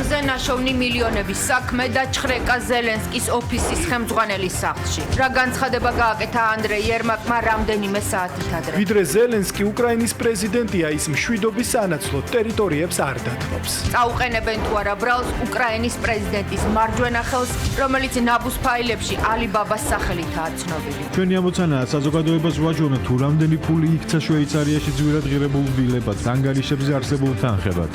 მზე ნაშოვნი მილიონების საქმე და ჩხრეკა ზელენსკის ოფისის ხელმძღვანელის სახლში. რა განცხადება გააკეთა ანდრეი ერმაკმა რამდენიმე საათით ადრე. ვიდრე ზელენსკი უკრაინის პრეზიდენტია, ის მშვიდობის სანაცვლოდ ტერიტორიებს არ დათმობს. წაუყენებენ თუ არა ბრალს უკრაინის პრეზიდენტის მარჯვენა ხელს, რომელიც ნაბუს ფაილებში ალიბაბას სახელითაა ცნობილი. ჩვენი ამოცანაა საზოგადოებას ვაჯობოთ თუ რამდენი ფული იქცა შვეიცარიაში ძვირად ღირებულ დილებად, ანგარიშებზე არსებულ თანხებად.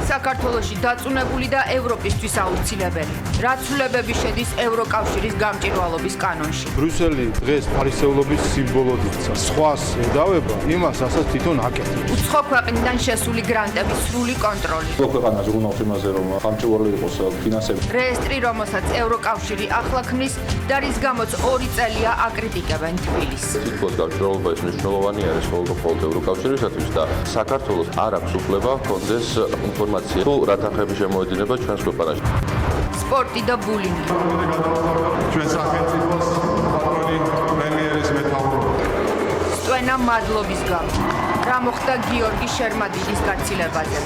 საქართველოში დაწუნებული და ევროპისთვის აუცილებელი. რაცვლებები შედის ევროკავშირის გამჭირვალობის კანონში. ბრიუსელი დღეს ფარისეულობის სიმბოლოდ იქცა. სხვას ედავება, იმას ასაც თვითონ აკეთებს. უცხო ქვეყნიდან შესული გრანტების სრული კონტროლი. ქვეყანას ზრუნავს იმაზე, რომ გამჭვირვალე იყოს ფინანსები. რეესტრი, რომელსაც ევროკავშირი ახლა ქმნის და რის გამოც 2 წელია აკრიტიკებენ თბილისს. თითქოს გამჭვირვალობა ის მნიშვნელოვანი არის მხოლოდ ევროკავშირისათვის და საქართველოს არ აქვს უფლება ჰქონდეს ინფორმაცია თუ რა თანხები შემოედინება ჩვენს ქვეყანაში. სპორტი და ბულინგი. ჩვენ სახელმწიფოს პატრონი პრემიერის მეთაურობა. სტვენა მადლობის გამო. რა მოხდა გიორგი შერმადინის გაცილებაზე?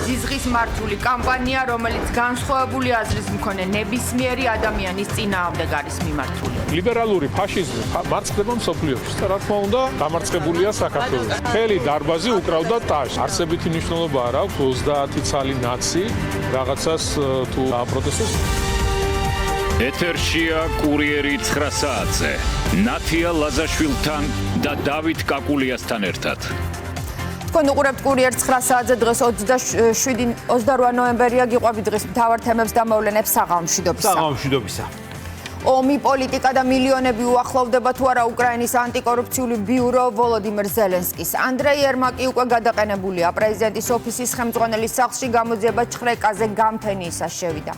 ზიზღის მართული კამპანია, რომელიც განსხვავებული აზრის მქონე ნებისმიერი ადამიანის წინააღმდეგ არის მიმართული. ლიბერალური ფაშიზმი მარცხდება მსოფლიოში და რა თქმა უნდა დამარცხებულია საქართველოში. მთელი დარბაზი უკრავდა ტაშს. არსებითი მნიშვნელობა არ აქვს 30 ცალი ნაცი რაღაცას თუ აპროტესტებს. ეთერშია კურიერი 9 საათზე. ნათია ლაზაშვილთან და დავით კაკულიასთან ერთად. თქვენ უყურებთ კურიერ 9 საათზე დღეს 28 ნოემბერია გიყვებით დღის მთავარ თემებს და მოვლენებს საღამომშვიდობისა. ომი, პოლიტიკა და მილიონები უახლოვდება თუ არა უკრაინის ანტიკორუფციული ბიურო ვოლოდიმირ ზელენსკის. ანდრეი ერმაკი უკვე გადაყენებულია პრეზიდენტის ოფისის ხელმძღვანელის სახლში გამოძიება ჩხრეკაზე გამთენიისას შევიდა.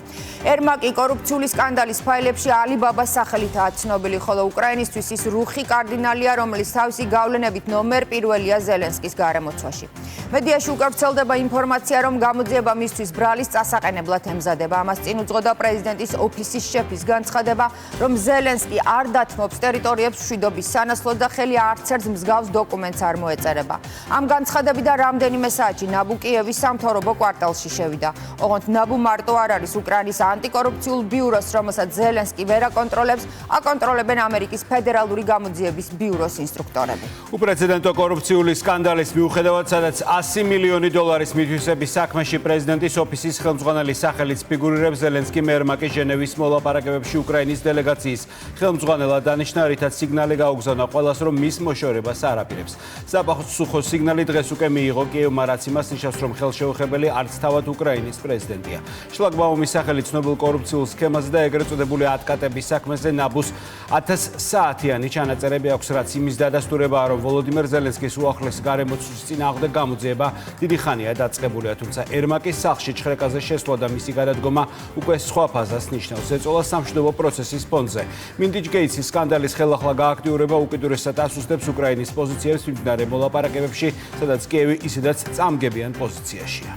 ერმაკი კორუფციული სკანდალის ფაილებში ალიბაბას სახელითაა ცნობილი, ხოლო უკრაინისთვის ის რუხი კარდინალია, რომელიც თავისი გავლენებით ნომერ 1-ია ზელენსკის გარემოცვაში. მედიაში უკვე ვრცელდება ინფორმაცია, რომ გამოძიება მისთვის ბრალის წასაყენებლად ემზადება. ამას წინ უძღოდა პრეზიდენტის ოფისის შეფის განცხადება, რომ ზელენსკი არ დათმობს ტერიტორიებს მშვიდობის სანაცვლოდ და ხელი არც ერთ მსგავს დოკუმენტს არ მოეწერება. ამ განცხადებიდან რამდენიმე საათში ნაბუ კიევის სამთავრობო კვარტალში შევიდა. ოღონდ ნაბუ მარტო არ არის უკრაინის ანტიკორუფციულ ბიუროს, რომელსაც ზელენსკი ვერ აკონტროლებს, აკონტროლებენ ამერიკის ფედერალური გამოძიების ბიუროს ინსტრუქტორები. უპრეცედენტო კორუფციული სკანდალის მიუხედავად, სადაც 100 მილიონი დოლარის მითვისების საქმეში პრეზიდენტის ოფისის ხელმძღვანელის სახელით ფიგურირებს, ზელენსკიმ ერმაკი ჟენევის მოლაპარაკებებში უკრაინის დელეგაციის ხელმძღვანელად დანიშნა, რითაც სიგნალი გაუგზავნა ყველას, რომ მის მოშორებას არ აპირებს. საპასუხო სიგნალი დღეს უკვე მიიღო კიევმა, რაც იმას ნიშნავს, რომ ხელშეუხებელი არც თავად უკრაინის პრეზიდენტია. შლაგბაუმის სახელით ცნობილ კორუფციულ სქემაზე და ეგრეთ წოდებული ატკატების საქმეზე ნაბუს 1000 საათიანი ჩანაწერები აქვს, რაც იმის დადასტურებაა, რომ ვოლოდიმირ ზელენსკის უახლეს გარემოცვის წინააღმდეგ გამოძიება დიდი ხანია დაწყებულია, თუმცა ერმაკის სახლში ჩხრეკაზე შესვლა და მისი გადადგომა უკვე სხვა ფაზას ნიშნავს. ეწოლა სამშვიდობო პროცესის ფონზე. მინდიჯ გეიცის სკანდალის ხელახლა გააქტიურება უკიდურესად ასუსტებს უკრაინის პოზიციებს მიმდინარე მოლაპარაკებებში, სადაც კიევი ისედაც წამგებიან პოზიციაშია.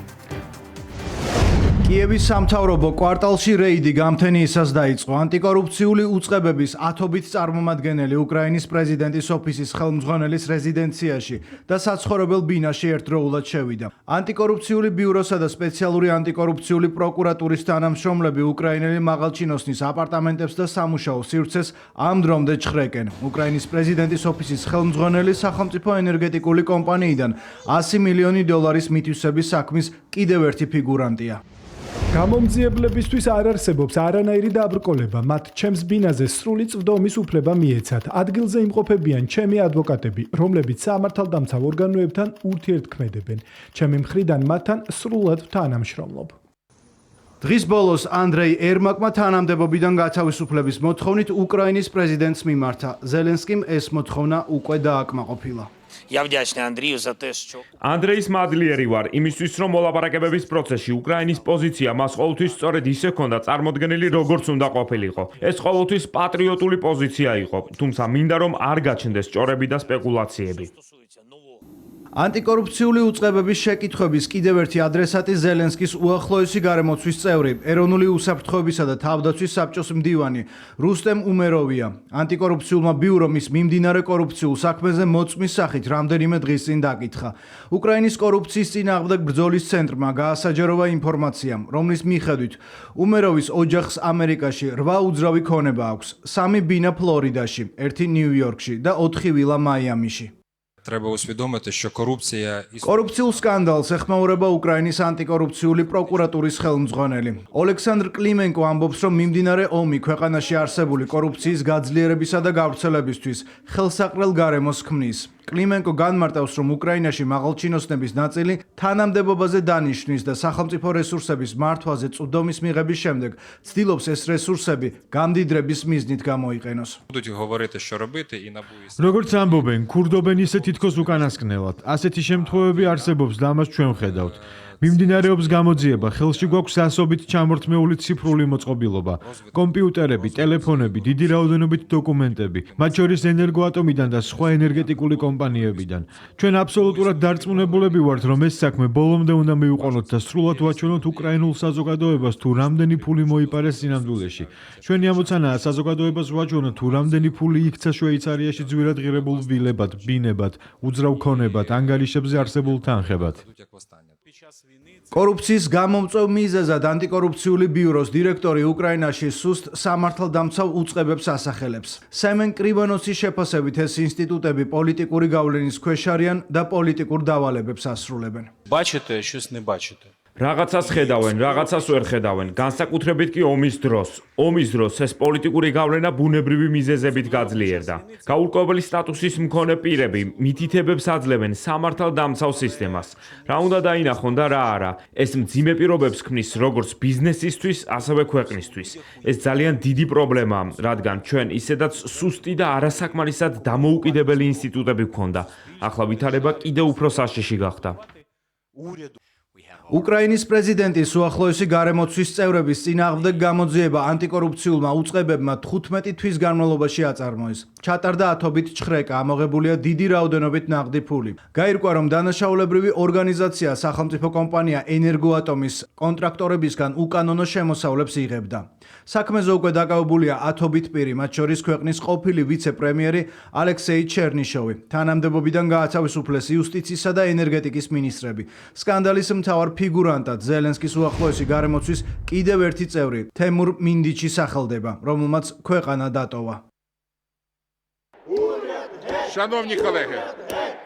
კიევის სამთავრობო კვარტალში რეიდი გამთენიისას დაიწყო. ანტიკორუფციული უწყებების ათობით წარმომადგენელი უკრაინის პრეზიდენტის ოფისის ხელმძღვანელის რეზიდენციაში და საცხოვრებელ ბინაში ერთდროულად შევიდა. ანტიკორუფციული ბიუროსა და სპეციალური ანტიკორუფციული პროკურატურის თანამშრომლები უკრაინელი მაღალჩინოსნის აპარტამენტებს და სამუშაო სივრცეს ამ დრომდე ჩხრეკენ. უკრაინის პრეზიდენტის ოფისის ხელმძღვანელი სახელმწიფო ენერგეტიკული კომპანიიდან 100 მილიონი დოლარის მითვისების საქმის კიდევ ერთი ფიგურანტია. გამომძიებლებისთვის არ არსებობს არანაირი დაბრკოლება, მათ ჩემს ბინაზე სრული წვდომის უფლება მიეცათ. ადგილზე იმყოფებიან ჩემი ადვოკატები, რომლებიც სამართალდამცავ ორგანოებთან ურთიერთქმედებენ. ჩემი მხრიდან მათთან სრულად თანამშრომლობ. დღის ბოლოს ანდრეი ერმაკმა თანამდებობიდან გათავისუფლების მოთხოვნით უკრაინის პრეზიდენტს მიმართა. ზელენსკიმ ეს მოთხოვნა უკვე დააკმაყოფილა. ანდრეის მადლიერი ვარ იმისთვის, რომ მოლაპარაკებების პროცესში უკრაინის პოზიცია მას ყოველთვის სწორედ ისე ჰქონდა წარმოდგენილი, როგორც უნდა ყოფილიყო. ეს ყოველთვის პატრიოტული პოზიცია იყო, თუმცა მინდა რომ არ გაჩნდეს ჭორები და სპეკულაციები. ანტიკორუფციული უწყებების შეკითხვების კიდევ ერთი ადრესატი ზელენსკის უახლოესი გარემოცვის წევრი, ეროვნული უსაფრთხოებისა და თავდაცვის საბჭოს მდივანი რუსტემ უმეროვია. ანტიკორუფციულმა ბიურომ ის მიმდინარე კორუფციულ საქმეზე მოწმის სახით რამდენიმე დღის წინ დაკითხა. უკრაინის კორუფციის წინააღმდეგ ბრძოლის ცენტრმა გაასაჯაროვა ინფორმაცია, რომლის მიხედვით უმეროვის ოჯახს ამერიკაში 8 უძრავი ქონება აქვს, 3 ბინა ფლორიდაში, 1 ნიუ-იორკში და 4 ვილა მაიამიში. Треба усвідомити, що корупція კორუფციულ სკანდალს ეხმაურება უკრაინის ანტიკორუფციული პროკურატურის ხელმძღვანელი. ოლექსანდრ კლიმენკო ამბობს, რომ მიმდინარე ომი ქვეყანაში არსებული კორუფციის გაძლიერებისა და გავრცელებისთვის ხელსაყრელ გარემოს ქმნის. კლიმენკო განმარტავს, რომ უკრაინაში მაღალჩინოსნების ნაწილი თანამდებობაზე დანიშვნის და სახელმწიფო რესურსების მართვაზე წვდომის მიღების შემდეგ ცდილობს ეს რესურსები გამდიდრების მიზნით გამოიყენოს. будуть говорити, що робити, і НАБУ როგორც ამბობენ, ქურდობენ ისე თითქოს უკანასკნელად. ასეთი შემთხვევები არსებობს და ამას ჩვენ ვხედავთ. მიმდინარეობს გამოძიება, ხელში გვაქვს ასობით ჩამორთმეული ციფრული მოწყობილობა, კომპიუტერები, ტელეფონები, დიდი რაოდენობით დოკუმენტები, მათ შორის ენერგოატომიდან და სხვა ენერგეტიკული კომპანიებიდან. ჩვენ აბსოლუტურად დარწმუნებულები ვართ, რომ ეს საქმე ბოლომდე უნდა მივიყვანოთ და სრულად ვაჩვენოთ უკრაინულ საზოგადოებას თუ რამდენი ფული მოიპარეს სინამდვილეში. ჩვენი ამოცანაა საზოგადოებას ვაჩვენოთ თუ რამდენი ფული იქცა შვეიცარიაში ძვირად ღირებულ ვილებად, ბინებად, უძრავ ქონებად, ანგარიშებზე არსებულ თანხებად. კორუფციის გამომწვევ მიზეზად ანტიკორუფციული ბიუროს დირექტორი უკრაინაში სუსტ სამართალდამცავ უწყებებს ასახელებს. სემენ კრივანოსის შეფასებით ეს ინსტიტუტები პოლიტიკური გავლენის ქვეშ არიან და პოლიტიკურ დავალებებს ასრულებენ. Бачите, щось не бачите. რაღაცას ხედავენ, რაღაცას ვერ ხედავენ. განსაკუთრებით კი ომის დროს. ომის დროს ეს პოლიტიკური გავლენა ბუნებრივი მიზეზებით გაძლიერდა. გაურკვეველი სტატუსის მქონე პირები მითითებებს აძლევენ სამართალდამცავ სისტემას. რა უნდა დაინახონ და რა არა. ეს მძიმე პირობებს ქმნის როგორც ბიზნესისთვის, ასევე ქვეყნისთვის. ეს ძალიან დიდი პრობლემაა, რადგან ჩვენ ისედაც სუსტი და არასაკმარისად დამოუკიდებელი ინსტიტუტები გვქონდა. ახლა ვითარება კიდევ უფრო საშიში გახდა. უკრაინის პრეზიდენტის უახლოესი გარემოცვის წევრების წინააღმდეგ გამოძიება ანტიკორუფციულმა უწყებებმა 15 თვის განმავლობაში აწარმოეს. ჩატარდა ათობით ჩხრეკა, ამოღებულია დიდი რაოდენობით ნაღდი ფული. გაირკვა, რომ დანაშაულებრივი ორგანიზაცია სახელმწიფო კომპანია ენერგოატომის კონტრაქტორებისგან უკანონო შემოსავლებს იღებდა. საქმეზე უკვე დაკავებულია ათობით პირი, მათ შორის ქვეყნის ყოფილი ვიცე-პრემიერი ალექსეი ჩერნიშოვი, თანამდებობიდან გაათავისუფლეს იუსტიციისა და ენერგეტიკის მინისტრები. სკანდალის მთავარ ფიგურანტად ზელენსკის უახლოესი გარემოცვის კიდევ ერთი წევრი თემურ მინდიჩი სახელდება, რომელმაც ქვეყანა დატოვა. Шановні колеги,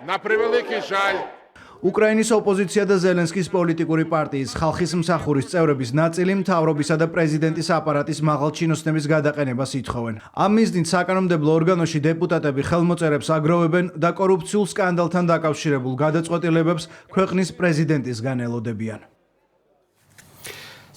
на превеликий жаль, უკრაინის ოპოზიცია და ზელენსკის პოლიტიკური პარტიის ხალხის მსახურის წევრების ნაწილი მთავრობისა და პრეზიდენტის აპარატის მაღალჩინოსნების გადაყენებას ითხოვენ. ამ მიზნით საკანონმდებლო ორგანოში დეპუტატები ხელმოწერებს აგროვებენ და კორუფციულ სკანდალთან დაკავშირებულ გადაწყვეტილებებს ქვეყნის პრეზიდენტისგან ელოდებიან.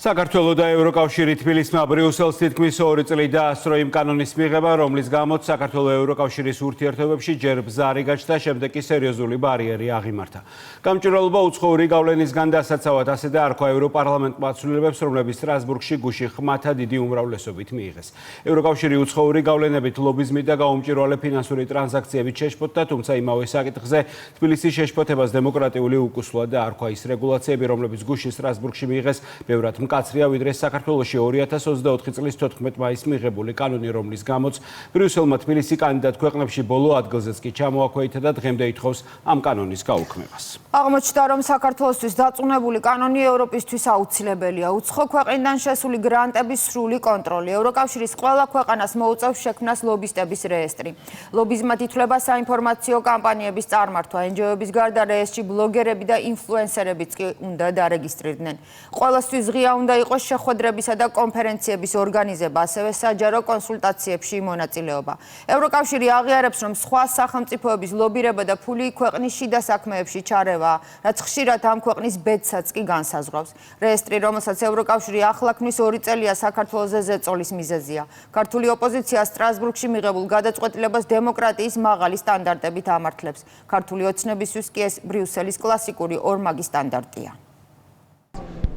საქართველოს და ევროკავშირი თბილისმა ბრიუსელს თითქმის 2 წელი დაასწრო იმ კანონის მიღება, რომლის გამოც საქართველოს ევროკავშირის ურთიერთობებში ჯერ ბზარი გაჩნდა, შემდეგ კი სერიოზული ბარიერი აღიმართა. გამჭვირვალობა უცხოური გავლენისგან დასაცავად ასე დაარქვა ევროპარლამენტმა ცვლილებებს, რომლებიც სტრასბურგში გუში ხმათა დიდი უმრავლესობით მიიღეს. ევროკავშირი უცხოური გავლენებით, ლობიზმით და გაუმჭვირვალე ფინანსური ტრანზაქციებით შეშფოთდა, თუმცა იმავე საკითხზე თბილისის შეშფოთებას დემოკრატიული უკუსლვა დაარქვა ის რეგულაციები, რომლებიც გუში სტრასბურგში მიიღეს, ბევრად მკაცრია ვიდრე საქართველოში 2024 წლის 14 მაისს მიღებული კანონი, რომლის გამოც ბრიუსელმა თბილისი კანდიდატ ქვეყნებში ბოლო ადგილზეც კი ჩამოაქვეითა და დღემდე ითხოვს ამ კანონის გაუქმებას. აღმოჩნდა, რომ საქართველოსთვის დაწუნებული კანონი ევროპისთვის აუცილებელია. უცხო ქვეყნიდან შესული გრანტების სრული კონტროლი. ევროკავშირის ყველა ქვეყანას მოუწევს შექმნას ლობისტების რეესტრი. ლობიზმად ითვლება საინფორმაციო კამპანიების წარმართვა. NGO-ების გარდა რეესტრში ბლოგერები და ინფლუენსერებიც კი უნდა დარეგისტრირდნენ. ყველასთვის ღია უნდა იყოს შეხვედრებისა და კონფერენციების ორგანიზება, ასევე საჯარო კონსულტაციებში მონაწილეობა. ევროკავშირი აღიარებს, რომ სხვა სახელმწიფოების ლობირება და ფული ქვეყნის შიდა საქმეებში ჩარევა, რაც ხშირად ამ ქვეყნის ბედსაც კი განსაზღვრავს. რეესტრი, რომელსაც ევროკავშირი ახლა ქმნის 2 წელია, საქართველოზე ზეწოლის მიზეზია. ქართული ოპოზიცია სტრასბურგში მიღებულ გადაწყვეტილებას დემოკრატიის მაღალი სტანდარტებით ამართლებს. ქართული ოცნებისთვის კი ეს ბრიუსელის კლასიკური ორმაგი სტანდარტია.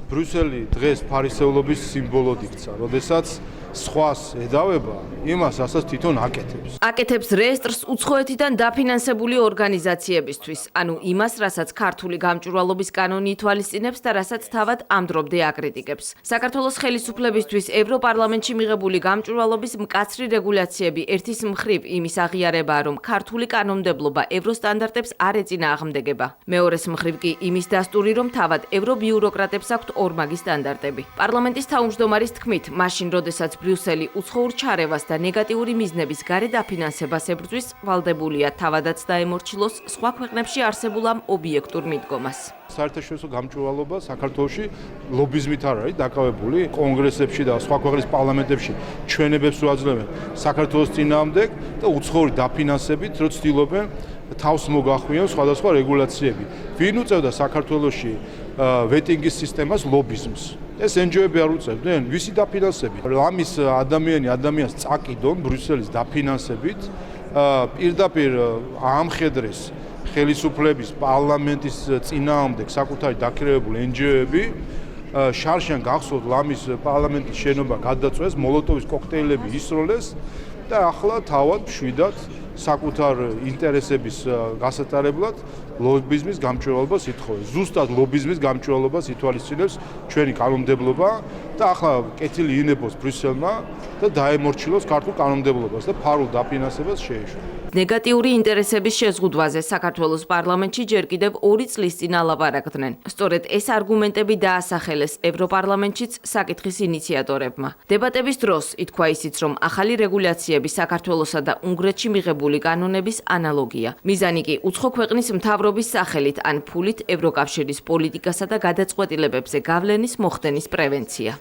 ბრიუსელი დღეს ფარისეულობის სიმბოლოდ იქცა, როდესაც სხვას ედავება, იმას ასაც თვითონ აკეთებს. აკეთებს რეესტრს უცხოეთიდან დაფინანსებული ორგანიზაციებისთვის, ანუ იმას, რასაც ქართული გამჭვირვალობის კანონი ითვალისწინებს და რასაც თავად ამდრომდე აკრიტიკებს. საქართველოს ხელისუფლებისთვის ევროპარლამენტში მიღებული გამჭვირვალობის მკაცრი რეგულაციები ერთის მხრივ იმის აღიარებაა, რომ ქართული კანონმდებლობა ევროსტანდარტებს არ ეწინააღმდეგება. მეორეს მხრივ კი იმის დასტური, რომ თავად ევრობიუროკრატებს აქვთ ორმაგი სტანდარტები. პარლამენტის თავმჯდომარის თქმით, მაშინ, როდესაც ბრიუსელი უცხოურ ჩარევას და ნეგატიური მიზნების გარეთ დაფინანსებას ებრძვის, ვალდებულია თავადაც დაემორჩილოს სხვა ქვეყნებში არსებულ ამ ობიექტურ მიდგომას. საერთაშორისო გამჭვირვალობა საქართველოში ლობიზმით არ არის დაკავებული, კონგრესებში და სხვა ქვეყნის პარლამენტებში ჩვენებებს რო აძლევენ საქართველოს წინააღმდეგ და უცხოური დაფინანსებით რო ცდილობენ თავს მოგახვიონ სხვადასხვა რეგულაციები. ვინ უწევდა საქართველოში ვეტინგის სისტემას ლობიზმს? ეს NGO-ები არ უწევდნენ, ვისი დაფინანსებით? ამის ადამიანს წაკიდონ ბრიუსელის დაფინანსებით, პირდაპირ ამხედრეს ხელისუფლების პარლამენტის წინააღმდეგ საკუთარი დაქირავებული NGO-ები, შარშან გახსოვთ ლამის პარლამენტის შენობა გადაწვეს, მოლოტოვის კოქტეილები ისროლეს და ახლა თავად მშვიდად საკუთარ ინტერესების გასატარებლად ლობიზმის გამჭვირვალობას ითხოვეს. ზუსტად ლობიზმის გამჭვირვალობას ითვალისწინებს ჩვენი კანონმდებლობა და ახლა კეთილი ინებოს ბრიუსელმა და დაემორჩილოს ქართულ კანონმდებლობას და ფარულ დაფინანსებას შეეშვა. ნეგატიური ინტერესების შეზღუდვაზე საქართველოს პარლამენტში ჯერ კიდევ 2 წლის წინ ალაპარაკდნენ. სწორედ ეს არგუმენტები დაასახელეს ევროპარლამენტშიც საკითხის ინიციატორებმა. დებატების დროს ითქვა ისიც, რომ ახალი რეგულაციები საქართველოსა და უნგრეთში მიღებული კანონების ანალოგია. მიზანი კი უცხო ქვეყნის მთავრობის სახელით ან ფულით ევროკავშირის პოლიტიკასა და გადაწყვეტილებებზე გავლენის მოხდენის პრევენცია.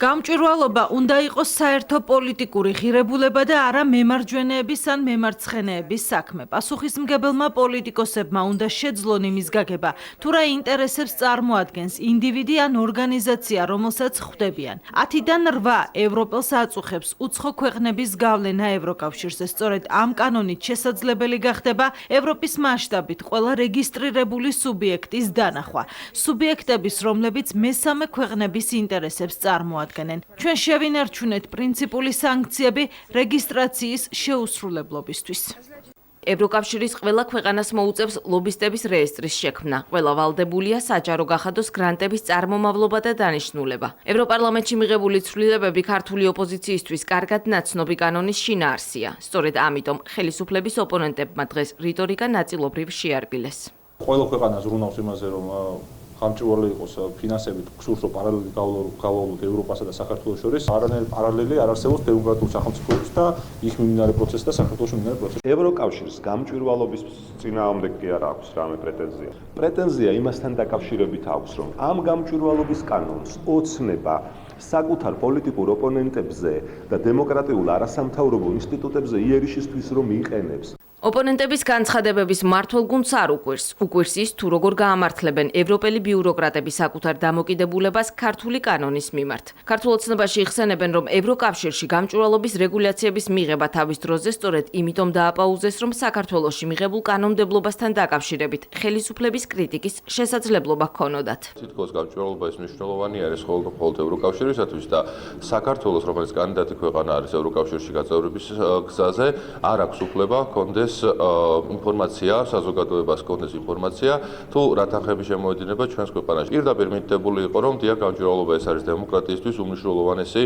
გამჭვირვალობა უნდა იყოს საერთო პოლიტიკური ღირებულება და არა მემარჯვენეების ან მემარცხენეების საქმე. პასუხისმგებელმა პოლიტიკოსებმა უნდა შეძლონ იმის გაგება, თუ რა ინტერესებს წარმოადგენს ინდივიდი ან ორგანიზაცია, რომელსაც ხვდებიან. 10-დან 8 ევროპელს აწუხებს უცხო ქვეყნების გავლენა ევროკავშირზე. სწორედ ამ კანონით შესაძლებელი გახდება ევროპის მასშტაბით ყველა რეგისტრირებული სუბიექტის დანახვა. სუბიექტების, რომლებიც მესამე ქვეყნების ინტერესებს წარმოადგენენ. ჩვენ შევინარჩუნეთ პრინციპული სანქციები რეგისტრაციის შეუსრულებლობისთვის. ევროკავშირის ყველა ქვეყანას მოუწევს ლობისტების რეესტრის შექმნა. ყველა ვალდებულია საჯარო გახადოს გრანტების წარმომავლობა და დანიშნულება. ევროპარლამენტში მიღებული ცვლილებები ქართული ოპოზიციისთვის კარგად ნაცნობი კანონის შინაარსია. სწორედ ამიტომ ხელისუფლების ოპონენტებმა დღეს რიტორიკა ნაწილობრივ შეარბილეს. ყველა ქვეყანა ზრუნავს იმაზე, რომ გამჭვირვალე იყოს ფინანსებით, გსურს რომ პარალელი გავავლოთ ევროპასა და საქართველოს შორის. არანაირი პარალელი არ არსებობს დემოკრატიულ სახელმწიფოებში და იქ მიმდინარე პროცესს და საქართველოში მიმდინარე პროცესს. ევროკავშირის გამჭვირვალობის წინააღმდეგ კი არ აქვს რამე პრეტენზია. პრეტენზია იმასთან დაკავშირებით აქვს, რომ ამ გამჭვირვალობის კანონს ოცნება საკუთარ პოლიტიკურ ოპონენტებზე და დემოკრატიულ არასამთავრობო ინსტიტუტებზე იერიშისთვის რომ იყენებს. ოპონენტების განცხადებების მმართველ გუნდს არ უკვირს. უკვირს ის, თუ როგორ გაამართლებენ ევროპელი ბიუროკრატები საკუთარ დამოკიდებულებას ქართული კანონის მიმართ. ქართულ ოცნებაში იხსენებენ, რომ ევროკავშირში გამჭვირვალობის რეგულაციების მიღება თავის დროზე სწორედ იმიტომ დააპაუზეს, რომ საქართველოში მიღებულ კანონმდებლობასთან დაკავშირებით ხელისუფლების კრიტიკის შესაძლებლობა ჰქონოდათ. თითქოს გამჭვირვალობა ის მნიშვნელოვანი არის მხოლოდ ევროკავშირისათვის და საქართველოს, რომელიც კანდიდატი ქვეყანა არის ევროკავშირში გაწევრების გზაზე, არ აქვს უფლება ჰქონდეს ინფორმაცია, საზოგადოებას ჰქონდეს ინფორმაცია, თუ რა თანხები შემოედინება ჩვენს ქვეყანაში. პირდაპირ მითითებული იყო, რომ დიახ, გამჭვირვალობა ეს არის დემოკრატიისთვის უმნიშვნელოვანესი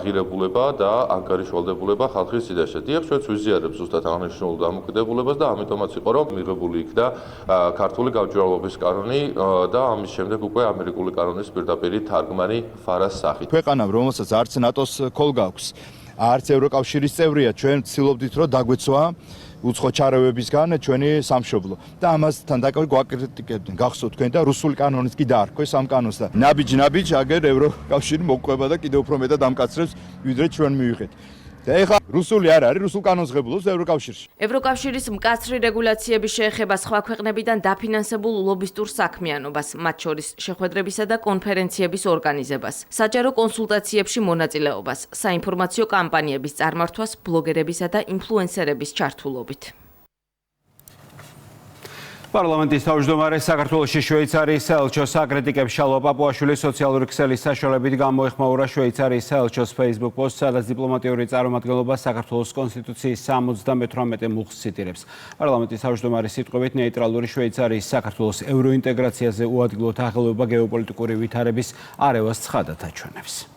ღირებულება და ანგარიშვალდებულება ხალხის წინაშე. დიახ, ჩვენც ვიზიარებთ ზუსტად აღნიშნულ დამოკიდებულებას და ამიტომაც იყო, რომ მიღებული იქნა ქართული გამჭვირვალობის კანონი და ამის შემდეგ უკვე ამერიკული კანონის პირდაპირი თარგმანი ფარას სახით. ქვეყანამ, რომელსაც არც ნატოს ქოლ გაქვს, არც ევროკავშირის წევრია, ჩვენ ვცდილობდით, რომ დაგვეცვა უცხო ჩარევებისგან ჩვენი სამშობლო და ამასთან დაკავშირებით გვაკრიტიკებდნენ. გახსოვთ თქვენ და რუსული კანონიც კი დაარქვეს ამ კანონს და ნაბიჯ აგერ ევროკავშირი მოგყვება და კიდევ უფრო მეტად ამკაცრებს, ვიდრე ჩვენ მივიღეთ. და ეხლა რუსული არ არის, რუსულ კანონს ღებულობს ევროკავშირში. ევროკავშირის მკაცრი რეგულაციები შეეხება სხვა ქვეყნებიდან დაფინანსებულ ლობისტურ საქმიანობას, მათ შორის შეხვედრებისა და კონფერენციების ორგანიზებას, საჯარო კონსულტაციებში მონაწილეობას, საინფორმაციო კამპანიების წარმართვას ბლოგერებისა და ინფლუენსერების ჩართულობით. პარლამენტის თავმჯდომარე საქართველოში შვეიცარიის საელჩოს აკრიტიკებს შალვა პაპუაშვილის სოციალური ქსელის საშუალებით გამოეხმაურა შვეიცარიის საელჩოს Facebook პოსტს, სადაც დიპლომატიური წარმომადგენლობა საქართველოს კონსტიტუციის 78 მუხლს ციტირებს. პარლამენტის თავმჯდომარის სიტყვებით ნეიტრალური შვეიცარიის საქართველოს ევროინტეგრაციაზე უადგილოდ აღელვება გეოპოლიტიკური ვითარების არევას ცხადად აჩვენებს.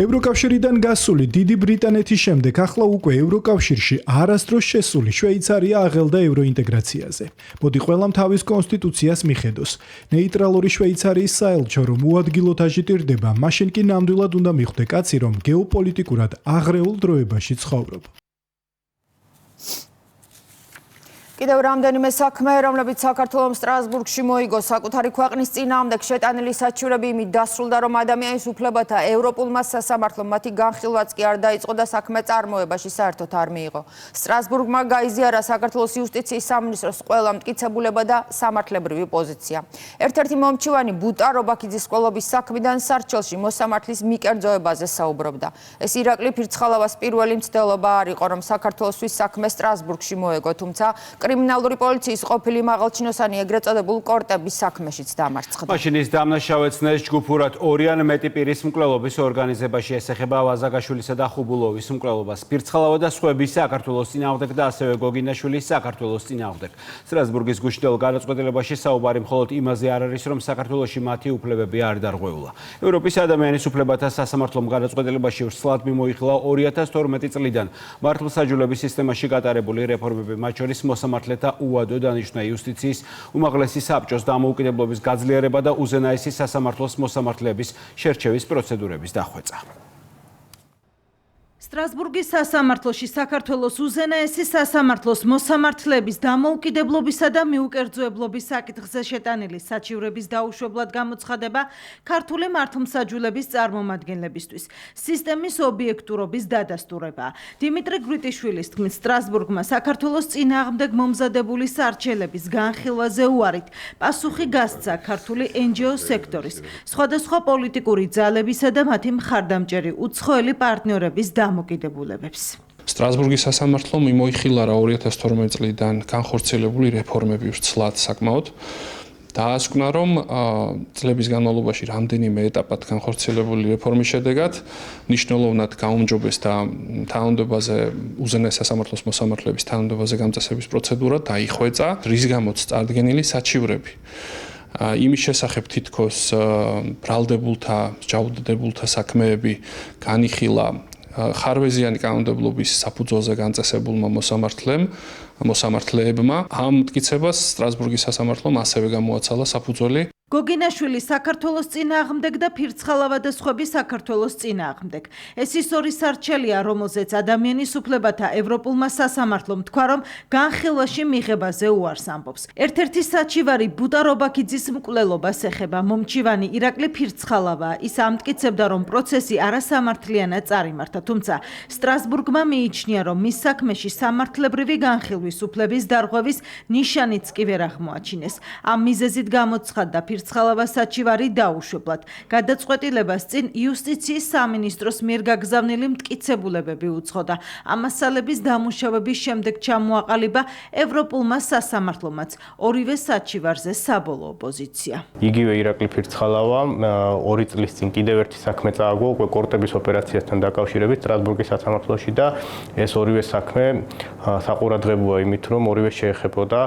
ევროკავშირიდან გასული დიდი ბრიტანეთის შემდეგ ახლა უკვე ევროკავშირში არასდროს შესული შვეიცარია აღელდა ევროინტეგრაციაზე. მოდი ყველამ თავის კონსტიტუციას მიხედოს. ნეიტრალური შვეიცარიის საელჩო რომ უადგილოდ აჟიტირდება, მაშინ კი ნამდვილად უნდა მიხვდე კაცი, რომ გეოპოლიტიკურად აღრეულ დროებაში ცხოვრობ. კიდევ რამდენიმე საქმე, რომლებიც საქართველოს სტრასბურგში მოიგო საკუთარი ქვეყნის წინააღმდეგ შეტანილი საჩივრები იმით დასრულდა, რომ ადამიანის უფლებათა ევროპულმა სასამართლომ მათი განხილვაც კი არ დაიწყო და საქმე წარმოებაში საერთოდ არ მიიღო. სტრასბურგმა გაიზიარა საქართველოს იუსტიციის სამინისტროს ყველა მტკიცებულება და სამართლებრივი პოზიცია. ერთ-ერთი მომჩივანი ბუტა რობაქიძის სკოლობის საქმიდან სარჩელში მოსამართლის მიკერძოებაზე საუბრობდა. ეს ირაკლი ფირცხალავას პირველი მცდელობა არ იყო, რომ საქართველოსთვის საქმე სტრასბურგში მოეგო, თუმცა კრიმინალური პოლიციის ყოფილი მაღალჩინოსანი ეგრეთ წოდებულ კორტების საქმეშიც დამარცხდა. მაშინ ის დამნაშავეცნეს ჯგუფურად 2 ან მეტი პირის მკვლელობის ორგანიზებაში ესეხება ვაზაგაშვილისა და ხუბულოვის მკვლელობას. ფირცხალავა და სხვები საქართველოს წინააღმდეგ და ასევე გოგინაშვილის საქართველოს წინააღმდეგ. სტრასბურგის გუშინდელ გადაწყვეტილებაში საუბარი მხოლოდ იმაზე არ არის, რომ საქართველოში მათი უფლებები არ დარღვეულა. ევროპის ადამიანის უფლებათა სასამართლომ გადაწყვეტილებაში ვრცლად მიმოიხილა 2012 წლიდან მართლმსაჯულების სისტემაში გატარებული რეფორმები, მათ შორის მოსამართლეთა უადო დანიშვნა იუსტიციის უმაღლესი საბჭოს დამოუკიდებლობის გაძლიერება და უზენაესი სასამართლოს მოსამართლეების შერჩევის პროცედურების დახვეწა. სტრასბურგის სასამართლოში საქართველოს უზენაესი სასამართლოს მოსამართლეების დამოუკიდებლობისა და მიუკერძოებლობის საკითხზე შეტანილი საჩივრების დაუშვებლად გამოცხადება ქართული მართლმსაჯულების წარმომადგენლებისთვის. სისტემის ობიექტურობის დადასტურება. დიმიტრი გრიტიშვილის თქმით, სტრასბურგმა საქართველოს წინააღმდეგ მომზადებული სარჩელების განხილვაზე უარით პასუხი გასცა ქართული NGO სექტორის, სხვადასხვა პოლიტიკური ძალებისა და მათი მხარდამჭერი უცხოელი პარტნიორების დამოკიდებულებებს. სტრასბურგის სასამართლომ მიმოიხილა 2012 წლიდან განხორციელებული რეფორმები ვრცლად საკმაოდ. დაასკვნა, რომ წლების განმავლობაში რამდენიმე ეტაპად განხორციელებული რეფორმის შედეგად მნიშვნელოვნად გაუმჯობესდა თანამდებობაზე უზენაეს სასამართლოს მოსამართლეების თანამდებობაზე გამწესების პროცედურა დაიხვეწა, რის გამოც წარდგენილი საჩივრები. იმის შესახებ თითქოს ბრალდებულთა, ჯაუდადებულთა საქმეები განიხილა ხარვეზიანი კანონმდებლობის საფუძველზე განწესებულმა მოსამართლეებმა. ამ მტკიცებას სტრასბურგის სასამართლომ ასევე გამოაცალა საფუძველი გოგინაშვილი საქართველოს წინააღმდეგ და ფირცხალავა და სხვები საქართველოს წინააღმდეგ. ეს ის ორი სარჩელია, რომელზეც ადამიანის უფლებათა ევროპულმა სასამართლომ თქვა, რომ განხილვაში მიღებაზე უარს ამბობს. ერთ-ერთი საჩივარი ბუტა რობაქიძის მკვლელობას ეხება. მომჩივანი ირაკლი ფირცხალავა. ის ამტკიცებდა, რომ პროცესი არასამართლიანად წარიმართა, თუმცა სტრასბურგმა მიიჩნია, რომ მის საქმეში სამართლებრივი განხილვის უფლების დარღვევის ნიშანიც კი ვერ აღმოაჩინეს. ამ მიზეზით გამოცხადდა ფირცხალავას საჩივარი დაუშვებლად. გადაწყვეტილებას წინ იუსტიციის სამინისტროს მიერ გაგზავნილი მტკიცებულებები უძღოდა. ამასალების დამუშავების შემდეგ ჩამოაყალიბა ევროპულმა სასამართლომაც ორივე საჩივარზე საბოლოო პოზიცია. იგივე ირაკლი ფირცხალავა 2 წლის წინ კიდევ ერთი საქმე წააგო უკვე კორტების ოპერაციასთან დაკავშირებით სტრასბურგის სასამართლოში და ეს ორივე საქმე საყურადღებოა იმით, რომ ორივე შეეხებოდა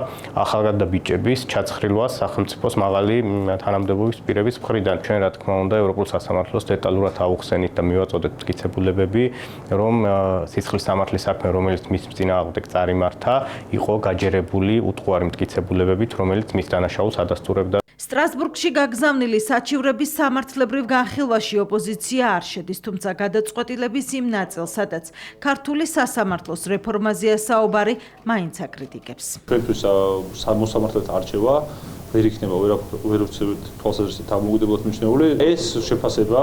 ახალგაზრდა ბიჭების ჩაცხრილვას სახელმწიფოს მაღალი თანამდებობის პირების მხრიდან. ჩვენ რა თქმა უნდა ევროპულ სასამართლოს დეტალურად ავუხსენით და მივაწოდეთ მტკიცებულებები, რომ სიცხლის სამართლის საქმე, რომელიც მის წინააღმდეგ წარიმართა, იყო გაჯერებული უტყუარი მტკიცებულებებით, რომელიც მის დანაშაულს ადასტურებდა. სტრასბურგში გაგზავნილი საჩივრების სამართლებრივ განხილვაში ოპოზიცია არ შედის, თუმცა გადაწყვეტილების იმ ნაწილს, სადაც ქართული სასამართლოს რეფორმაზეა საუბარი, მაინც აკრიტიკებს. ჩვენთვის მოსამართლეთა არჩევა ვერ იქნება ვეროცებით თვალსაზრისით დამოუკიდებლად მნიშვნელოვანი. ეს შეფასება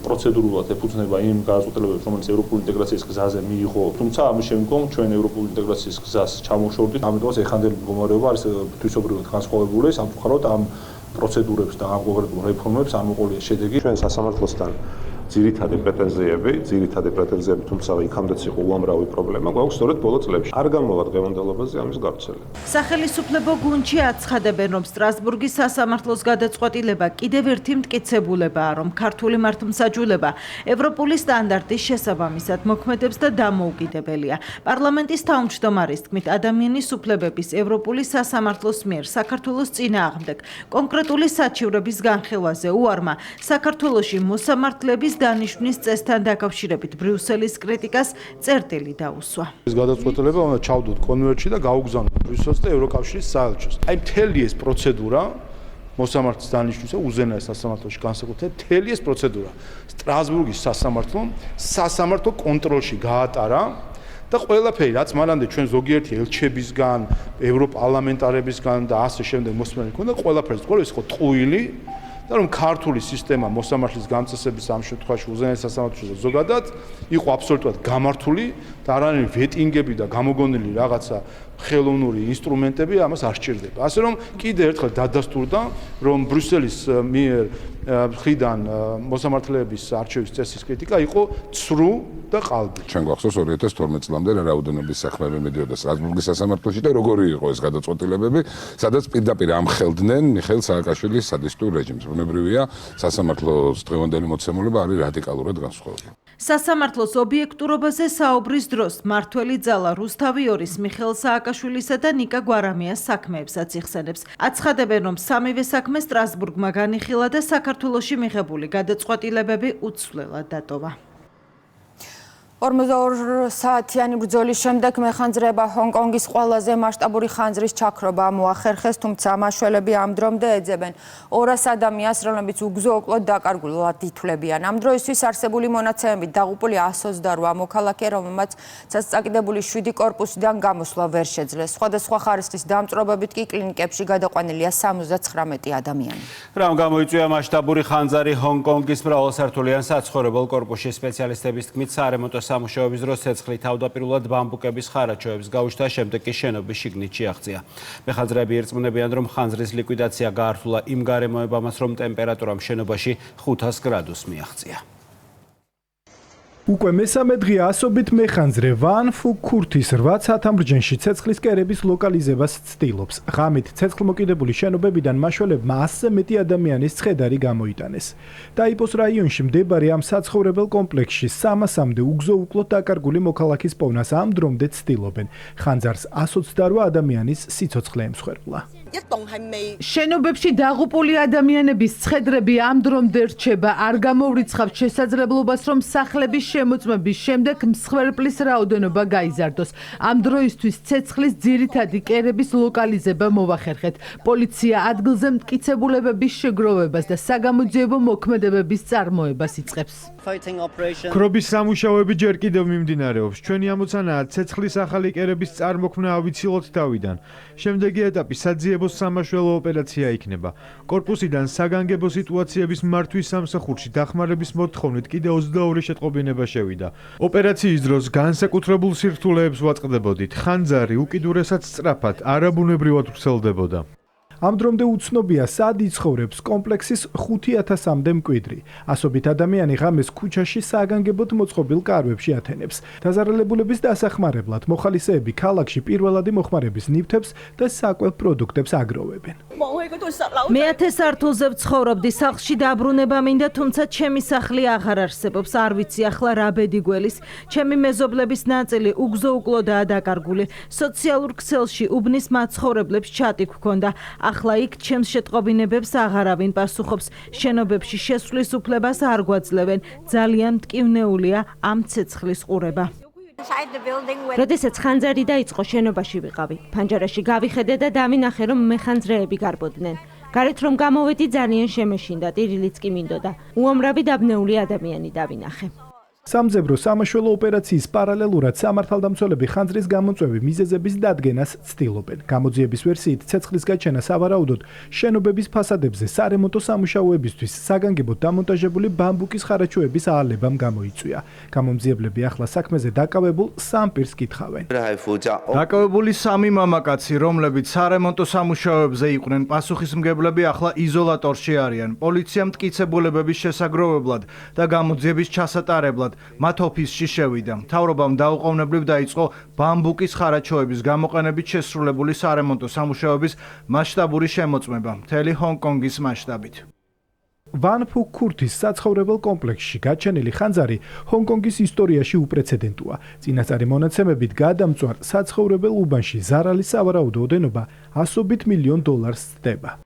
პროცედურულად ეფუძნება იმ გადაწყვეტილებებს, რომელიც ევროპული ინტეგრაციის გზაზე მიიღო. თუმცა ამის შემდგომ ჩვენ ევროპული ინტეგრაციის გზას ჩამოვშორდით. ამიტომაც ეხანდელი მდგომარეობა არის თვისობრივად განსხვავებული. სამწუხაროდ ამ პროცედურებს და ამ კონკრეტულ რეფორმებს არ მოყოლია შედეგი. ჩვენ სასამართლოსთან ძირითადი პრეტენზიები, თუმცა იქამდეც იყო უამრავი პრობლემა, გვაქვს სწორედ ბოლო წლებში. არ გამოვა დღევანდელობაზე ამის გავრცელება. სახელმწიფო გუნდში აცხადებენ, რომ სტრასბურგის სასამართლოს გადაწყვეტილება კიდევ ერთი მტკიცებულებაა, რომ ქართული მართლმსაჯულება ევროპული სტანდარტის შესაბამისად მოქმედებს და დამოუკიდებელია. პარლამენტის თავმჯდომარის თქმით, ადამიანის უფლებების ევროპული სასამართლოს მიერ საქართველოს წინააღმდეგ კონკრეტული საჩივრების განხილვაზე უარმა საქართველოში მოსამართლეების დანიშვნის წესთან დაკავშირებით ბრიუსელის კრიტიკას წერტილი დაუსვა. ეს გადაწყვეტილება უნდა ჩავდოთ კონვერტში და გაუგზავნოთ ბრიუსელს და ევროკავშირის საელჩოს. აი მთელი ეს პროცედურა მოსამართლის დანიშვნისა უზენაეს სასამართლოში განსაკუთრებით მთელი ეს პროცედურა სტრასბურგის სასამართლო კონტროლში გაატარა და ყველაფერი რაც მანამდე ჩვენ ზოგიერთი ელჩებისგან, ევროპარლამენტარებისგან და ასე შემდეგ მოსმენილი ქონდა, ყველაფერს იყო ტყუილი და რომ ქართული სისტემა მოსამართლის გამწესების ამ შემთხვევაში უზენაეს სასამართლოში და ზოგადად იყო აბსოლუტურად გამართული და არანაირი ვეტინგები და გამოგონილი რაღაცა ხელოვნური ინსტრუმენტები ამას არ სჭირდება. ასე რომ კიდევ ერთხელ დადასტურდა, რომ ბრიუსელის მიერ მხრიდან მოსამართლეების არჩევის წესის კრიტიკა იყო ცრუ და ყალბი. ჩვენ გვახსოვს 2012 წლამდე რა რაოდენობის საქმეები მიდიოდა სტრასბურგის სასამართლოში და როგორი იყო ეს გადაწყვეტილებები, სადაც პირდაპირ ამხელდნენ მიხეილ სააკაშვილის სადისტურ რეჟიმს. ბუნებრივია, სასამართლოს დღევანდელი მოცემულობა არის რადიკალურად განსხვავებული. სასამართლოს ობიექტურობაზე საუბრის დროს მართველი ძალა რუსთავი ორის მიხეილ სააკაშვილისა და ნიკა გვარამიას საქმეებსაც იხსენებს. აცხადებენ, რომ სამივე საქმე სტრასბურგმა განიხილა და საქართველოში მიღებული გადაწყვეტილებები უცვლელად დატოვა. 42 საათიანი ბრძოლის შემდეგ მეხანძრება ჰონკონგის ყველაზე მასშტაბური ხანძრის ჩაქრობა მოახერხეს, თუმცა მაშველები ამ დრომდე ეძებენ 200 ადამიანს, რომლებიც უგზო-უკლოდ დაკარგულად ითვლებიან. ამ დროისთვის არსებული მონაცემებით დაღუპული 128 მოქალაქე, რომელმაც წაკიდებული 7 კორპუსიდან გამოსვლა ვერ შეძლეს. სხვადასხვა ხარისხის დამწვრობებით კი კლინიკებში გადაყვანილია 79 ადამიანი. რამ გამოიწვია მასშტაბური ხანძარი ჰონკონგის მრავალსართულიან საცხოვრებელ კორპუსში სპეციალისტების თქმით, სარემონტო სამუშაოების დროს ცეცხლი თავდაპირველად ბამბუკების ხარაჩოებს გაუჩნდა, შემდეგ კი შენობის შიგნით შეაღწია. მეხანძრები ერწმუნებიან, რომ ხანძრის ლიკვიდაცია გაართულა იმ გარემოებამაც, რომ ტემპერატურამ შენობაში 500 გრადუსს მიაღწია. უკვე მესამე დღეა ასობით მეხანძრე ვან ფუ ქურთის 8 საათამრჯენში ცეცხლის კერების ლოკალიზებას ცდილობს. ღამით ცეცხლმოკიდებული შენობებიდან მაშველებმა 100-ზე მეტი ადამიანის ცხედარი გამოიტანეს. დაიპოს რაიონში მდებარე ამ საცხოვრებელ კომპლექსში 300-მდე უგზო-უკლოდ დაკარგული მოქალაქის პოვნას ამ დრომდე ცდილობენ. ხანძარს 128 ადამიანის სიცოცხლე ემსხვერპლა. შენობებში დაღუპული ადამიანების ცხედრები ამ დრომდე რჩება. არ გამოვრიცხავთ შესაძლებლობას, რომ სახლების შემოწმების შემდეგ მსხვერპლის რაოდენობა გაიზარდოს. ამ დროისთვის ცეცხლის ძირითადი კერების ლოკალიზება მოვახერხეთ. პოლიცია ადგილზე მტკიცებულებების შეგროვებას და საგამოძიებო მოქმედებების წარმოებას იწყებს. ქრობის სამუშაოები ჯერ კიდევ მიმდინარეობს. ჩვენი ამოცანაა ცეცხლის ახალი კერების წარმოქმნა ავიცილოთ თავიდან. შემდეგი ეტაპი საძიებო სამაშველო ოპერაცია იქნება. კორპუსიდან საგანგებო სიტუაციების მართვის სამსახურში დახმარების მოთხოვნით კიდევ 22 შეტყობინება შევიდა. ოპერაციის დროს განსაკუთრებულ სირთულეებს ვაწყდებოდით. ხანძარი უკიდურესად სწრაფად, არაბუნებრივად ვრცელდებოდა. ამ დრომდე უცნობია, სად იცხოვრებს კომპლექსის 5000-მდე მკვიდრი. ასობით ადამიანი ღამეს ქუჩაში საგანგებოდ მოწყობილ კარვებში ათენებს. დაზარალებულების დასახმარებლად მოხალისეები ქალაქში პირველადი მოხმარების ნივთებს და საკვლევ პროდუქტებს აგროვებენ. მე 10 სართულზე ვცხოვრობდი, სახლში დაბრუნება მინდა, თუმცა ჩემი სახლი აღარ არსებობს. არ ვიცი ახლა რა ბედი გველის. ჩემი მეზობლების ნაწილი უგზო-უკლოდაა დაკარგული. სოციალურ ქსელში უბნის მაცხოვრებლებს ჩატი გვქონდა. ახლა იქ ჩემს შეტყობინებებს აღარავინ პასუხობს. შენობებში შესვლის უფლებას არ გვაძლევენ. ძალიან მტკივნეულია ამ ცეცხლის ყურება. როდესაც ხანძარი დაიწყო, შენობაში ვიყავი. ფანჯარაში გავიხედე და დავინახე, რომ მეხანძრეები გარბოდნენ. გარეთ რომ გამოვედი, ძალიან შემეშინდა, ტირილიც კი მინდოდა. უამრავი დაბნეული ადამიანი დავინახე. სამძებრო სამაშველო ოპერაციის პარალელურად სამართალდამცველები ხანძრის გამოწვევი მიზეზების დადგენას ცდილობენ. გამოძიების ვერსიით ცეცხლის გაჩენა სავარაუდოდ შენობების ფასადებზე სარემონტო სამუშაოებისთვის საგანგებოდ დამონტაჟებული ბამბუკის ხარაჩოების აალებამ გამოიწვია. გამომძიებლები ახლა საქმეზე დაკავებულ სამ პირს კითხავენ. დაკავებული სამი მამაკაცი, რომლებიც სარემონტო სამუშაოებზე იყვნენ, პასუხისმგებლები ახლა იზოლატორში არიან. პოლიცია მტკიცებულებების შესაგროვებლად და გამოძიების ჩასატარებლად მათ ოფისში შევიდა. მთავრობამ დაუყოვნებლივ დაიწყო ბამბუკის ხარაჩოების გამოყენებით შესრულებული სარემონტო სამუშაოების მასშტაბური შემოწმება მთელი ჰონგ-კონგის მასშტაბით. ვან ფუკ ქურთის საცხოვრებელ კომპლექსში გაჩენილი ხანძარი ჰონგ-კონგის ისტორიაში უპრეცედენტოა. წინასწარი მონაცემებით გადამწვარ საცხოვრებელ უბანში ზარალის სავარაუდო ოდენობა $100 მილიონ ცდება.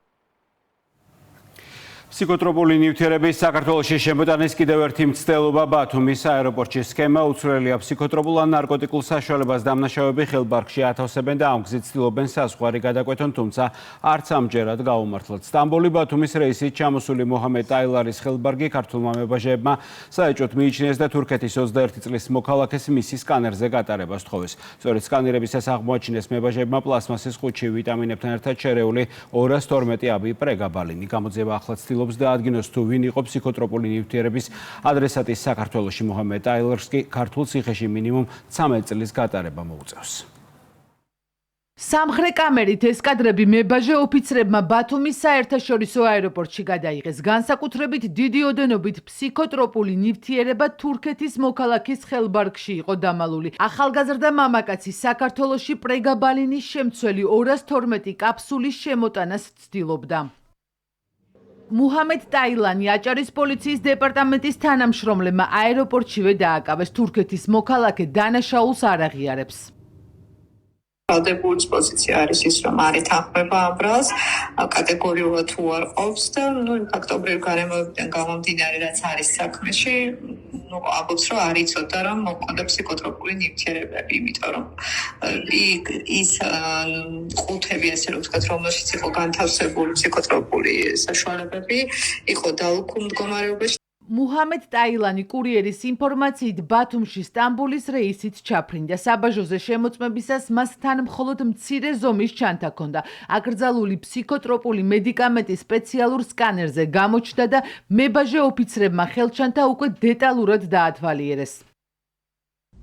ფსიქოტროპული ნივთიერების საქართველოში შემოტანის კიდევ ერთი მცდელობა ბათუმის აეროპორტში. სქემა უცვლელია. ფსიქოტროპულ ან ნარკოტიკულ საშუალებას დამნაშავეები ხელბარგში ათავსებენ და ამ გზით ცდილობენ საზღვარი გადაკვეთონ, თუმცა არც ამჯერად გაუმართლად. სტამბოლი-ბათუმის რეისით ჩამოსული მოჰამედ ტაილარის ხელბარგი ქართულმა მებაჟეებმა საეჭვოდ მიიჩნიეს და თურქეთის 21 წლის მოქალაქეს მისი სკანერზე გატარებას თხოვეს. სწორედ სკანირებისას აღმოაჩინეს მებაჟეებმა პლასმასის ყუთში ვიტამინებთან ერთად შერეული 212 აბი პრეგაბალინი. გამოძიება ახლა ცდილობს დაადგინოს თუ ვინ იყო ფსიქოტროპული ნივთიერების ადრესატი საქართველოში. მოჰამედ ტაილერს კი ქართულ ციხეში მინიმუმ 13 წლის გატარება მოუწევს. სამხრე კამერით ეს კადრები მებაჟე ოფიცრებმა ბათუმის საერთაშორისო აეროპორტში გადაიღეს. განსაკუთრებით დიდი ოდენობით ფსიქოტროპული ნივთიერება თურქეთის მოქალაქის ხელბარგში იყო დამალული. ახალგაზრდა მამაკაცი საქართველოში პრეგაბალინის შემცველი 212 კაფსულის შემოტანას ცდილობდა. მუჰამედ ტაილანი აჭარის პოლიციის დეპარტამენტის თანამშრომლებმა აეროპორტშივე დააკავეს. თურქეთის მოქალაქე დანაშაულს არ აღიარებს. ვალდებულის პოზიცია არის ის, რომ არ ეთანხმება ამ ბრალს, კატეგორიულად თუ არ ყოფს და ფაქტობრივ გარემოებიდან გამომდინარე, რაც არის საქმეში, ამბობს, რომ არ იცოდა, რომ მოყოდა ფსიქოტროპული ნივთიერებები, იმიტომ რომ ის ყუთები, ასე რომ ვთქვათ, რომელშიც იყო განთავსებული ფსიქოტროპული საშუალებები, იყო დალუქულ მდგომარეობაში. მუჰამედ ტაილანი კურიერის ინფორმაციით ბათუმში სტამბოლის რეისით ჩაფრინდა. საბაჟოზე შემოწმებისას მას თან მხოლოდ მცირე ზომის ჩანთა ჰქონდა. აკრძალული ფსიქოტროპული მედიკამენტი სპეციალურ სკანერზე გამოჩნდა და მებაჟე ოფიცრებმა ხელჩანთა უკვე დეტალურად დაათვალიერეს.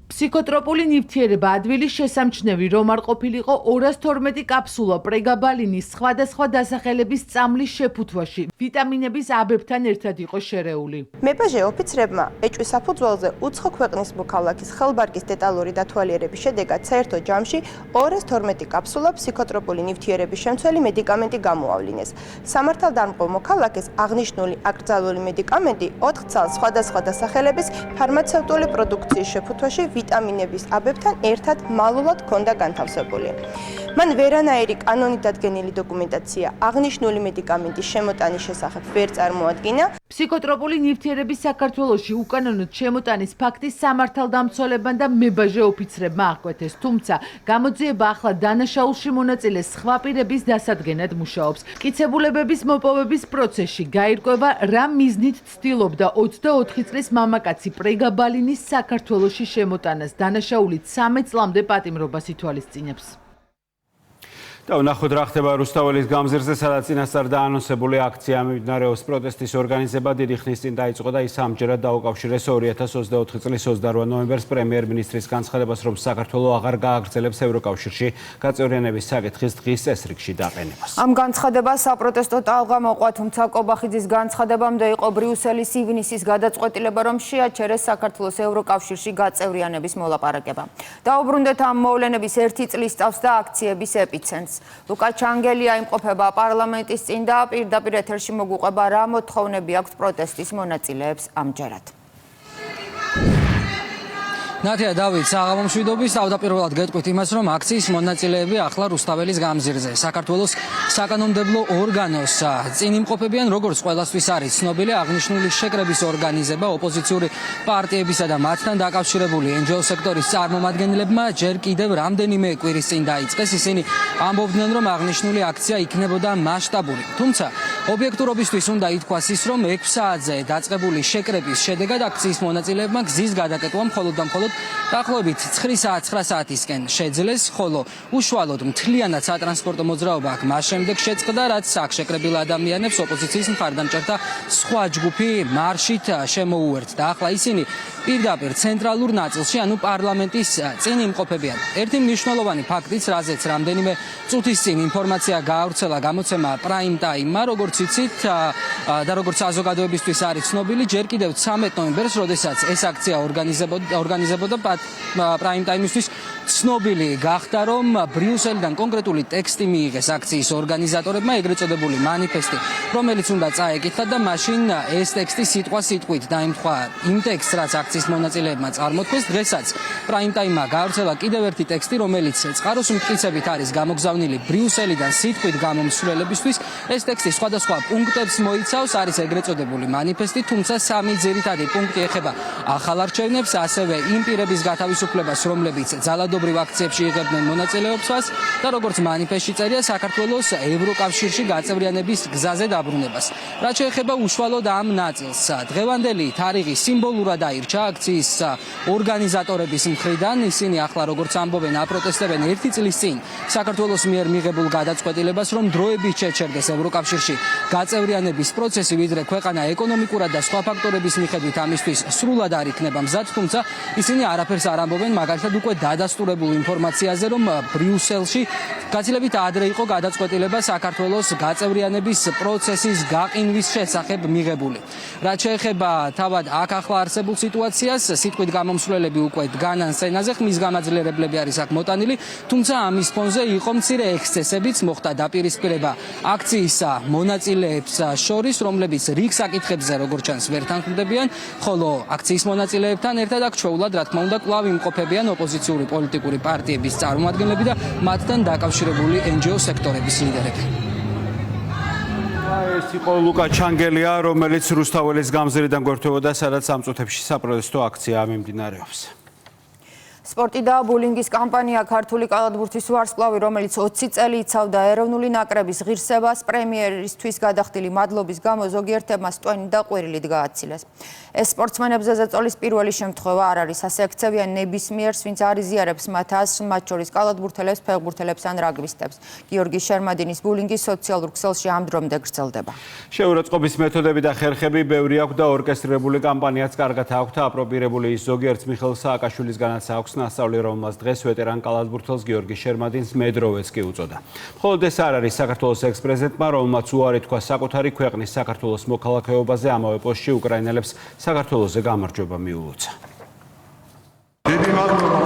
ფსიქოტროპული ნივთიერება ადვილის შესამჩნევი რომ არ ყოფილიყო 212 კაფსულა პრეგაბალინის სხვადასხვა დასახელების წამლის შეფუთვაში. ვიტამინების აბებთან ერთად იყო შერეული. მებაჟე ოფიცრებმა ეჭვის საფუძველზე უცხო ქვეყნის მოქალაქის ხელბარგის დეტალური დათვალიერების შედეგად საერთო ჯამში 212 კაფსულა ფსიქოტროპული ნივთიერების შემცველი მედიკამენტი გამოავლინეს. სამართალდამწყო მოქალაქეს აღნიშნული აკრძალული მედიკამენტი 4 წელს სხვადასხვა დასახელების ფარმაცევტული პროდუქციის შეფუთვაში ვიტამინების აბებთან ერთად მალულად ჰქონდა განთავსებული. მან ვერანაირი კანონით დადგენილი დოკუმენტაცია აღნიშნული მედიკამენტის შემოტანის შესახებ ვერ წარმოადგინა. ფსიქოტროპული ნივთიერების საქართველოში უკანონოდ შემოტანის ფაქტი სამართალდამცველებმა და მებაჟე ოფიცრებმა აღკვეთეს, თუმცა გამოძიება ახლა დანაშაულში მონაწილე სხვა პირების დასადგენად მუშაობს. მტკიცებულებების მოპოვების პროცესში გაირკვევა რა მიზნით ცდილობდა 24 წლის მამაკაცი პრეგაბალინის საქართველოში შემოტანას. დანაშაული 13 წლამდე პატიმრობას ითვალისწინებს. და ვნახოთ რა ხდება რუსთაველის გამზირზე, სადაც წინასწარ დაანონსებული აქცია მიმდინარეობს. პროტესტის ორგანიზება დიდი ხნის წინ დაიწყო და ის ამჯერად დაუკავშირეს 2024 წლის 28 ნოემბერს პრემიერ-მინისტრის განცხადებას, რომ საქართველო აღარ გააგრძელებს ევროკავშირში გაწევრიანების საკითხის დღის წესრიგში დაყენებას. ამ განცხადებას საპროტესტო ტალღა მოყვა, თუმცა კობახიძის განცხადებამდე იყო ბრიუსელის ივნისის გადაწყვეტილება, რომ შეაჩერეს საქართველოს ევროკავშირში გაწევრიანების მოლაპარაკება. დაუბრუნდეთ ამ მოვლენების 1 წლის წავს და აქციების ეპიცენტრს. ლუკა ჩანგელია იმყოფება პარლამენტის წინ და პირდაპირ ეთერში მოგუყვება რა მოთხოვნები აქვს პროტესტის მონაწილეებს ამჯერად. ნათია დავით, საღამომშვიდობის, თავდაპირველად გეტყვით იმას, რომ აქციის მონაწილეები ახლა რუსთაველის გამზირზე. საქართველოს საკანონმდებლო ორგანოს წინ იმყოფებიან, როგორც ყველასთვის არის ცნობილი, აღნიშნული შეკრების ორგანიზება ოპოზიციური პარტიებისა და მათთან დაკავშირებული NGO სექტორის წარმომადგენლებმა ჯერ კიდევ რამდენიმე კვირის წინ დაიწყეს. ისინი ამბობდნენ, რომ აღნიშნული აქცია იქნებოდა მასშტაბური. თუმცა ობიექტურობისთვის უნდა ითქვას ის, რომ 6 საათზე დაწყებული შეკრების შედეგად აქციის მონაწილეებმა გზის გადაკეტვა მხოლოდ და მხოლოდ დაახლოებით 9 საათისკენ შეძლეს, ხოლო უშუალოდ მთლიანად სატრანსპორტო მოძრაობა აქ მას შემდეგ შეწყდა, რაც აქ შეკრებილ ადამიანებს ოპოზიციის მხარდამჭერთა სხვა ჯგუფი მარშით შემოუერთდა. ახლა ისინი პირდაპირ ცენტრალურ ნაწილში, ანუ პარლამენტის წინ იმყოფებიან. ერთი მნიშვნელოვანი ფაქტიც, რაზეც რამდენიმე წუთის წინ ინფორმაცია გაავრცელა გამოცემა Prime Time-მა, როგორც იცით და როგორც საზოგადოებისთვის არის ცნობილი, ჯერ კიდევ 13 ნოემბერს, როდესაც ეს აქცია ორგანიზებოდა Prime Time-ისთვის ცნობილი გახდა, რომ ბრიუსელიდან კონკრეტული ტექსტი მიიღეს აქციის ორგანიზატორებმა, ეგრეთ წოდებული მანიფესტი, რომელიც უნდა წაეკითხათ და მაშინ ეს ტექსტი სიტყვასიტყვით დაემთხვა იმ ტექსტს, რაც აქციის მონაწილეებმა წარმოთქვეს. დღესაც Prime Time-მა გაავრცელა კიდევ ერთი ტექსტი, რომელიც წყაროს მტკიცებით არის გამოგზავნილი ბრიუსელიდან სიტყვით გამომსვლელებისთვის. ეს ტექსტი სხვადასხვა პუნქტებს მოიცავს, არის ეგრეთ წოდებული მანიფესტი, თუმცა 3 ძირითადი პუნქტი ეხება ახალ არჩევნებს, ასევე იმ პირების გათავისუფლებას, რომლებიც ძალადობრივ აქციებში იღებდნენ მონაწილეობას და როგორც მანიფესტში წერია, საქართველოს ევროკავშირში გაწევრიანების გზაზე დაბრუნებას. რაც შეეხება უშუალოდ ამ ნაწილს, დღევანდელი თარიღი სიმბოლურად აირჩა აქციის ორგანიზატორების მხრიდან. ისინი ახლა როგორც ამბობენ, აპროტესტებენ 1 წლის წინ საქართველოს მიერ მიღებულ გადაწყვეტილებას, რომ დროებით შეჩერდეს ევროკავშირში გაწევრიანების პროცესი, ვიდრე ქვეყანა ეკონომიკურად და სხვა ფაქტორების მიხედვით ამისთვის სრულად არ იქნება მზად, თუმცა ისინი არაფერს არ ამბობენ, მაგალითად უკვე დადასტურებულ ინფორმაციაზე, რომ ბრიუსელში გაცილებით ადრე იყო გადაწყვეტილება საქართველოს გაწევრიანების პროცესის გაყინვის შესახებ მიღებული. რაც შეეხება თავად აქ ახლა არსებულ სიტუაციას, სიტყვით გამომსვლელები უკვე დგანან სცენაზე, ხმის გამაძლიერებლები არის აქ მოტანილი, თუმცა ამის ფონზე იყო მცირე ექსცესებიც, მოხდა დაპირისპირება აქციის მონაწილეებს შორის, რომლებიც რიგ საკითხებზე როგორც ჩანს ვერ თანხმდებიან, ხოლო აქციის მონაწილეებთან ერთად აქ ჩვეულად, რა თქმა უნდა, კვლავ იმყოფებიან ოპოზიციური პოლიტიკური პარტიების წარმომადგენლები და მათთან დაკავშირებული NGO სექტორების ლიდერები. ეს იყო ლუკა ჩანგელია, რომელიც რუსთაველის გამზირიდან გვერდებოდა, სადაც ამ წუთებში საპროტესტო აქცია მიმდინარეობს. სპორტი და ბულინგის კამპანია ქართული კალათბურთის ვარსკვლავი, რომელიც 20 წელი იცავდა ეროვნული ნაკრების ღირსებას, პრემიერისთვის გადახდილი მადლობის გამო ზოგიერთებმა სტვენი და ყვირილით გააცილეს. ეს სპორტსმენებზე ზეწოლის პირველი შემთხვევა არ არის, ასე ექცევიან ნებისმიერს, ვინც არ იზიარებს მათ ასლ, მათ შორის კალათბურთელებს, ფეხბურთელებს ან რაგბისტებს. გიორგი შერმადინის ბულინგის სოციალურ ქსელში ამ დრომდე გრძელდება. შეურაცხყოფის მეთოდები და ხერხები ბევრი აქვს და ორკესტრირებული კამპანიაც კარგად აქვს და აპრობირებული ის ზოგიერთს მიხეილ სააკაშვილისგანაც აქვს ნასწავლი, რომელმაც დღეს ვეტერან კალათბურთელს გიორგი შერმადინს მედროვეც კი უწოდა. მხოლოდ ეს არ არის საქართველოს ექს-პრეზიდენტმა, რომელმაც უარი თქვა საკუთარი ქვეყნის საქართველოს მოქალაქეობაზე, ამავე პოსტში უკრაინელებს საქართველოზე გამარჯვება მიულოცა. დიდი მადლობა.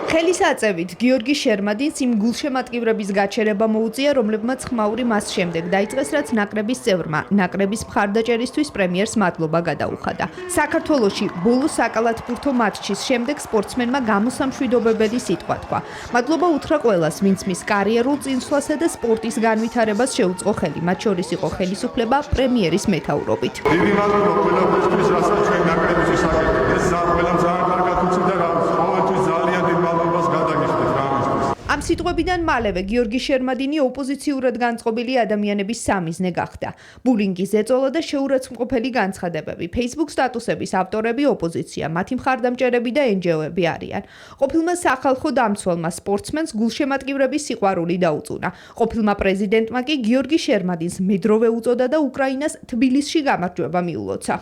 ხელის აწევით გიორგი შერმადინს იმ გულშემატკივრების გაჩერება მოუწია, რომლებმაც ხმაური მას შემდეგ დაიწყეს, რაც ნაკრების წევრმა ნაკრების მხარდაჭერისთვის პრემიერს მადლობა გადაუხადა. საქართველოში ბოლო საკალათბურთო მატჩის შემდეგ სპორტსმენმა გამოსამშვიდობებელი სიტყვა თქვა. მადლობა უთხრა ყველას, ვინც მის კარიერულ წინსვლასა და სპორტის განვითარებას შეუწყო ხელი, მათ შორის იყო ხელისუფლება პრემიერის მეთაურობით. დიდი მადლობა ყველაფერთვის, რასაც ჩვენ ნაკრების ისაკეთებთ. ეს ყველამ ძალიან კარგად უცნდა და ყოველთვის ძალიან დიდ მადლობას გადაგიხდით ამისთვის. ამ სიტყვებიდან მალევე გიორგი შერმადინი ოპოზიციურად განწყობილი ადამიანების სამიზნე გახდა. ბულინგის ზეწოლა და შეურაცხმყოფელი განცხადებები, Facebook სტატუსების ავტორები ოპოზიცია, მათი მხარდამჭერები და NGO-ები არიან. ყოფილმა სახალხო დამცველმა სპორტსმენს გულშემატკივრების სიყვარული დაუწუნა. ყოფილმა პრეზიდენტმა კი გიორგი შერმადინს მედროვე უწოდა და უკრაინას თბილისში გამარჯვება მიულოცა.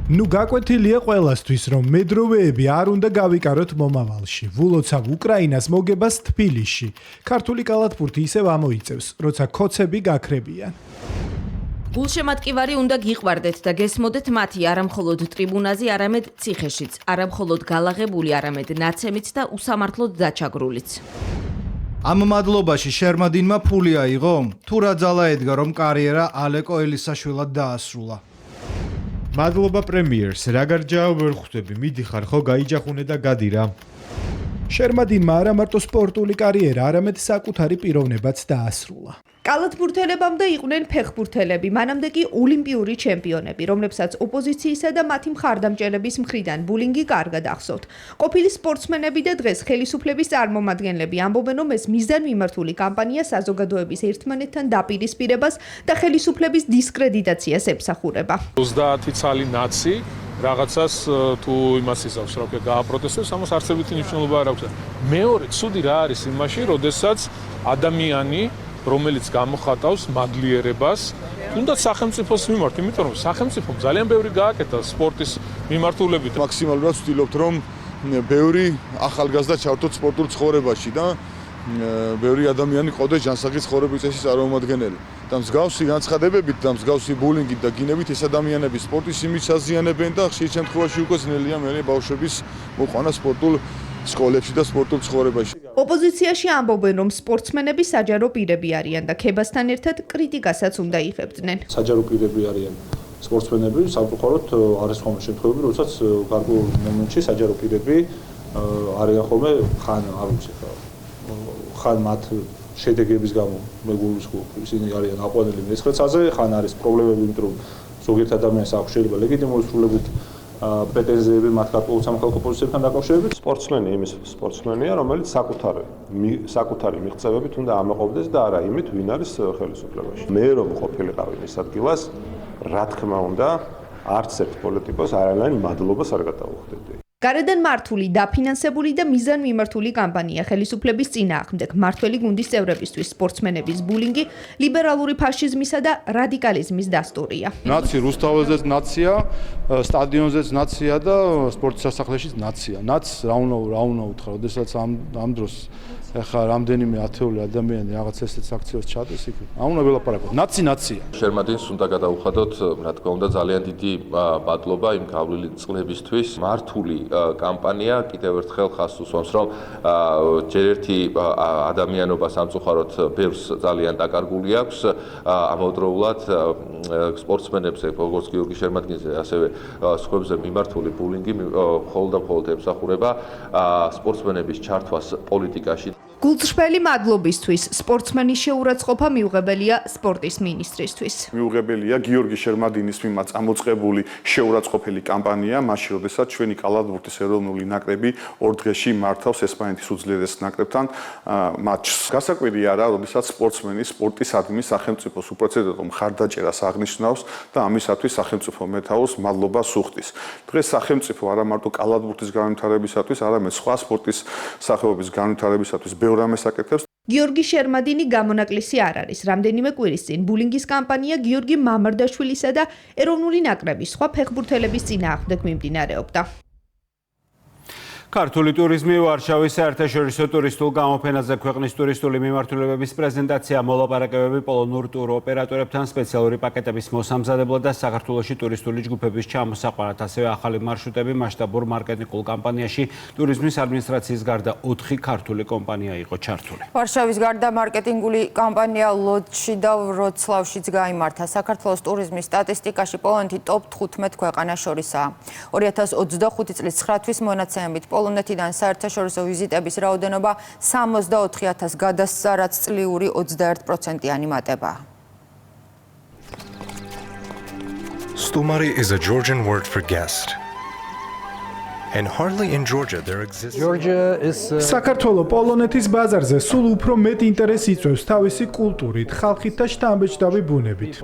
ნუ გაკვეთილია ყველასთვის, რომ მედროვეები არ უნდა გავიკაროთ მომავალში. ვულოცავ უკრაინას მოგებას თბილისში. ქართული კალათბურთი ისევ ამოიწევს, როცა ქოცები გაქრებიან. გულშემატკივარი უნდა გიყვარდეთ და გესმოდეთ მათი არამხოლოდ ტრიბუნაზე, არამედ ციხეშიც, არამხოლოდ გალაღებული, არამედ ნაცემით და უსამართლოდ დაჩაგრულიც. ამ მადლობაში შერმადინმა ფული აიღო? თუ რა ძალა ედგა, რომ კარიერა ალეკო ელისაშვილად დაასრულა? მადლობა პრემიერს, რა გარჯაო ვერ ხვდები, მიდიხარ ხო გაიჯახუნე და გადი რა. შერმადინმა არა მარტო სპორტული კარიერა, არამედ საკუთარი პიროვნებაც დაასრულა. კალათბურთელებამდე იყვნენ ფეხბურთელები, მანამდე კი ოლიმპიური ჩემპიონები, რომლებსაც ოპოზიციისა და მათი მხარდამჭერების მხრიდან ბულინგი კარგად ახსოვთ. ყოფილი სპორტსმენები და დღეს ხელისუფლების წარმომადგენლები ამბობენ, რომ ეს მიზანმიმართული კამპანია საზოგადოების ერთმანეთთან დაპირისპირებას და ხელისუფლების დისკრედიტაციას ემსახურება. 30 ცალი ნაცი რაღაცას თუ იმას იზავს, რა ვქო, გააპროტესტებს, ამას არცებითი მნიშვნელობა არ აქვს. მეორე ცუდი რა არის იმაში, როდესაც ადამიანი რომელიც გამოხატავს მადლიერებას, თუნდაც სახელმწიფოს მიმართ, იმიტომ რომ სახელმწიფომ ძალიან ბევრი გააკეთა სპორტის მიმართულებით. მაქსიმალურად ვცდილობთ, რომ ბევრი ახალგაზრდა ჩავთოთ სპორტულ ცხოვრებაში და ბევრი ადამიანი ყავდეს ჯანსაღი ცხოვრების წესის წარმომადგენელი. და მსგავსი განცხადებებით და მსგავსი ბულინგით და გინებით ეს ადამიანები სპორტის იმიდს აზიანებენ და ხშირ შემთხვევაში უკვე ძნელია მე ბავშვების მოყვანა სპორტულ სკოლებში და სპორტულ ცხოვრებაში. ოპოზიციაში ამბობენ, რომ სპორტსმენები საჯარო პირები არიან და ქებასთან ერთად კრიტიკასაც უნდა იღებდნენ. საჯარო პირები არიან სპორტსმენები, სამწუხაროდ არის ხოლმე შემთხვევები, როდესაც გარკვეულ მომენტში საჯარო პირები არიან ხოლმე ხან არ ვიცი ხან მათ შედეგების გამო მეგულის ისინი არიან აყვანილი მესხეცაზე, ხან არის პრობლემები, იმიტომ რომ ზოგიერთ ადამიანს აქვს შეიძლება ლეგიტიმური სრულებით პრეტენზიები მათ გარკვეულ სამხელქო პოზიციებთან დაკავშირებით. სპორტსმენი იმის სპორტსმენია, რომელიც საკუთარი მიღწევებით უნდა ამოყობდეს და არა იმით, ვინ არის ხელისუფლებაში. მე რომ ყოფილიყავი მის ადგილას, რა თქმა უნდა, არც ერთ პოლიტიკოს არანაირ მადლობას არ გადავუხდები. გარედან მართული, დაფინანსებული და მიზანმიმართული კამპანია ხელისუფლების წინააღმდეგ მმართველი გუნდის წევრებისთვის სპორტსმენების ბულინგი ლიბერალური ფაშიზმისა და რადიკალიზმის დასტურია. ნაცი რუსთაველზეც ნაცია, სტადიონზეც ნაცია და სპორტის სასახლეშიც ნაცია. ნაც რა უნდა უთხრა, როდესაც ამ დროს ეხლა რამდენიმე ათეული ადამიანი რაღაც ესეთ აქციას ჩადეს იქ. რა უნდა ველაპარაკოთ? ნაცია. შერმადინს უნდა გადავუხადოთ, რა თქმა უნდა, ძალიან დიდი მადლობა იმ გავლილი წლებისთვის. მართული კამპანია კიდევ ერთხელ ხაზს უსვამს, რომ ჯერ ერთი ადამიანობა სამწუხაროდ ბევრს ძალიან დაკარგული აქვს. ამავდროულად სპორტსმენებს, როგორც გიორგი შერმადინზე, ასევე სხვებზე მიმართული ბულინგი მხოლოდ და მხოლოდ ემსახურება სპორტსმენების ჩართვას პოლიტიკაში. გულწრფელი მადლობისთვის სპორტსმენის შეურაცხყოფა მიუღებელია სპორტის მინისტრისთვის. მიუღებელია გიორგი შერმადინის მიმართ წამოწყებული შეურაცხყოფელი კამპანია, მაშინ როდესაც ჩვენი კალათბურთის ეროვნული ნაკრები 2 დღეში მართავს ესპანეთის უძლიერეს ნაკრებთან მატჩს. გასაკვირი არა, როდესაც სპორტსმენი სპორტისადმი სახელმწიფოს უპრეცედენტო მხარდაჭერას აღნიშნავს და ამისათვის სახელმწიფო მეთაურს მადლობას უხდის. დღეს სახელმწიფო არა მარტო კალათბურთის განვითარებისათვის, არამედ სხვა სპორტის სახეობების განვითარებისათვის ბევრ ამას აკეთებს. გიორგი შერმადინი გამონაკლისი არ არის. რამდენიმე კვირის წინ ბულინგის კამპანია გიორგი მამარდაშვილისა და ეროვნული ნაკრების სხვა ფეხბურთელების წინააღმდეგ მიმდინარეობდა. ქართული ტურიზმი ვარშავის საერთაშორისო ტურისტულ გამოფენაზე ქვეყნის ტურისტული მიმართულებების პრეზენტაცია, მოლაპარაკებები პოლონურ ტუროპერატორებთან, სპეციალური პაკეტების მოსამზადებლად და საქართველოში ტურისტული ჯგუფების ჩამოსაყვანად, ასევე ახალი მარშრუტები მასშტაბურ მარკეტინგულ კამპანიაში ტურიზმის ადმინისტრაციის გარდა 4 ქართული კომპანია იყო ჩართული. ვარშავის გარდა მარკეტინგული კამპანია ლოდში და ვროცლავშიც გაიმართა. საქართველოს ტურიზმის სტატისტიკაში პოლონეთი ტოპ 15 ქვეყანას შორისაა. 2025 წლის 9 თვის მონაცემებით პოლონეთიდან საერთაშორისო ვიზიტების რაოდენობა 64,000 გადასცა, რაც წლიური 21%-იანი მატებაა. Stumari is a Georgian word for guest. And hardly in Georgia there exists საქართველოს პოლონეთის ბაზარზე სულ უფრო მეტ ინტერესს იწვევს თავისი კულტურით, ხალხით და შთამბეჭდავი ბუნებით.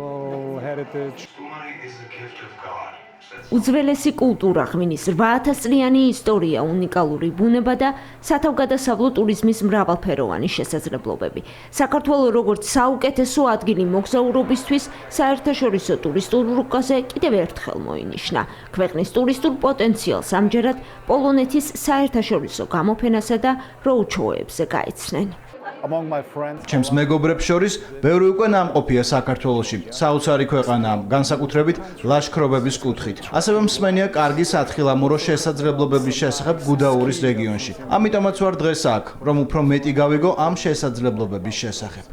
უძველესი კულტურა, ღვინის 8000 წლიანი ისტორია, უნიკალური ბუნება და სათავგადასავლო ტურიზმის მრავალფეროვანი შესაძლებლობები. საქართველოს როგორც საუკეთესო ადგილი მოგზაურობისთვის საერთაშორისო ტურისტულ რუკაზე კიდევ ერთხელ მოინიშნა. ქვეყნის ტურისტულ პოტენციალს ამჯერად პოლონეთის საერთაშორისო გამოფენასა და როუდშოუებზე გაეცნენ. ჩემს მეგობრებს შორის ბევრი უკვე ნამყოფია საქართველოში. საოცარი ქვეყანაა, განსაკუთრებით ლაშქრობების კუთხით. ასევე მსმენია კარგი სათხილამურო შესაძლებლობების შესახებ გუდაურის რეგიონში. ამიტომაც ვარ დღეს აქ, რომ უფრო მეტი გავიგო ამ შესაძლებლობების შესახებ.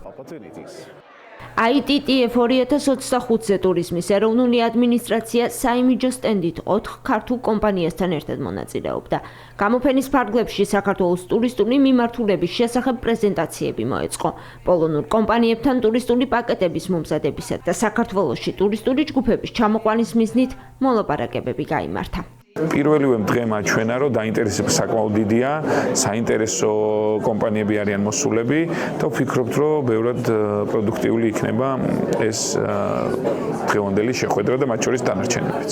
ITTF 2025-ზე ტურიზმის ეროვნული ადმინისტრაცია საიმიჯო სტენდით 4 ქართულ კომპანიასთან ერთად მონაწილეობდა. გამოფენის ფარგლებში საქართველოს ტურისტული მიმართულების შესახებ პრეზენტაციები მოეწყო. პოლონურ კომპანიებთან ტურისტული პაკეტების მომზადებისა და საქართველოში ტურისტული ჯგუფების ჩამოყვანის მიზნით მოლაპარაკებები გაიმართა. პირველივე დღე მაჩვენა, რომ დაინტერესება საკმაოდ დიდია, საინტერესო კომპანიები არიან მოსულები და ვფიქრობთ, რომ ბევრად პროდუქტიული იქნება ეს დღევანდელი შეხვედრა და მათ შორის დანარჩენებიც.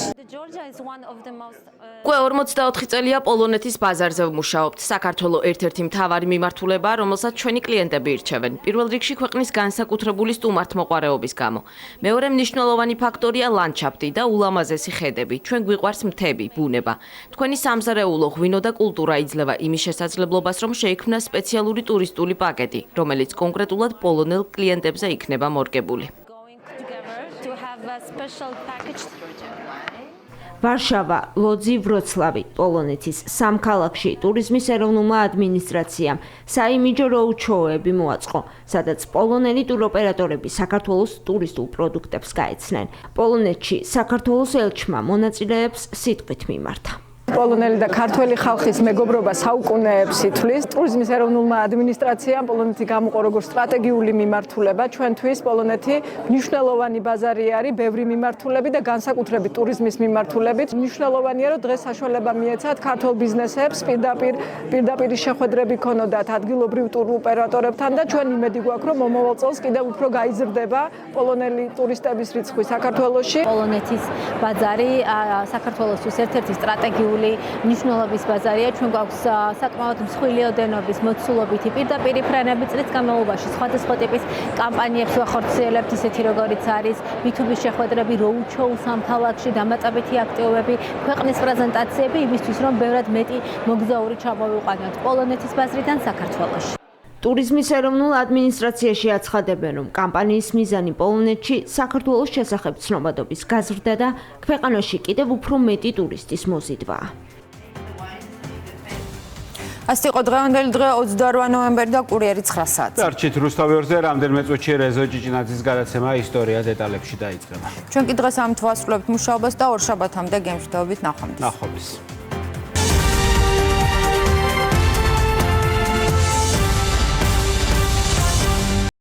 უკვე 44 წელია პოლონეთის ბაზარზე ვმუშაობთ. საქართველო ერთ-ერთი მთავარი მიმართულებაა, რომელსაც ჩვენი კლიენტები ირჩევენ. პირველ რიგში ქვეყნის განსაკუთრებული სტუმართმოყვარეობის გამო. მეორე მნიშვნელოვანი ფაქტორია ლანდშაფტი და ულამაზესი ხედები. ჩვენ გვიყვარს მთები, ბუნება. თქვენი სამზარეულო ღვინო და კულტურა იძლევა იმის შესაძლებლობას, რომ შეიქმნა სპეციალური ტურისტული პაკეტი, რომელიც კონკრეტულად პოლონელ კლიენტებზე იქნება მორგებული. ვარშავა, ლოძი, ვროცლავი, პოლონეთის სამ ქალაქში ტურიზმის ეროვნულმა ადმინისტრაციამ საიმიჯო როუდშოუები მოაწყო, სადაც პოლონელი ტუროპერატორები საქართველოს ტურისტულ პროდუქტებს გაეცნენ. პოლონეთში საქართველოს ელჩმა მონაწილეებს სიტყვით მიმართა. პოლონელი და ქართველი ხალხის მეგობრობა საუკუნეებს ითვლის. ტურიზმის ეროვნულმა ადმინისტრაციამ პოლონეთი გამოყო როგორც სტრატეგიული მიმართულება. ჩვენთვის პოლონეთი მნიშვნელოვანი ბაზარი არის, ბევრი მიმართულები და განსაკუთრებით ტურიზმის მიმართულებით. მნიშვნელოვანია, რომ დღეს საშუალება მიეცათ ქართულ ბიზნესებს პირდაპირ შეხვედრები ქონოდათ ადგილობრივ ტუროპერატორებთან და ჩვენ იმედი გვაქვს, რომ მომავალ წელს კიდევ უფრო გაიზრდება პოლონელი ტურისტების რიცხვი საქართველოში. პოლონეთის ბაზარი საქართველოსთვის ერთ-ერთი სტრატეგიული ნიშნულობის ბაზარია. ჩვენ გვაქვს საკმაოდ მსხვილი ოდენობის მოცულობითი პირდაპირი ფრენები წლის განმავლობაში სხვადასხვა ტიპის კამპანიებს ვახორციელებთ, ისეთი როგორიც არის B2B შეხვედრები, roadshow სამ ქალაქში, დამატებითი აქტივობები, ქვეყნის პრეზენტაციები იმისთვის, რომ ბევრად მეტი მოგზაური ჩამოვიყვანოთ პოლონეთის ბაზრიდან საქართველოში. ტურიზმის ეროვნულ ადმინისტრაციაში აცხადებენ, რომ კამპანიის მიზანი პოლონეთში საქართველოს შესახებ ცნობადობის გაზრდა და ქვეყანაში კიდევ უფრო მეტი ტურისტის მოზიდვაა. ასეთი იყო დღევანდელი დღე 28 ნოემბერი და კურიერი 9 საათზე. დარჩით რუსთავიორზე რამდენიმე წუთში რეზო ჭიჭინაძის გადაცემა ისტორია დეტალებში დაიწყება. ჩვენ კი დღეს ამ თვალსაზრისით მუშაობას და ორ შაბათამდე გემშვიდობით ნახვამდის. ნახვამდის.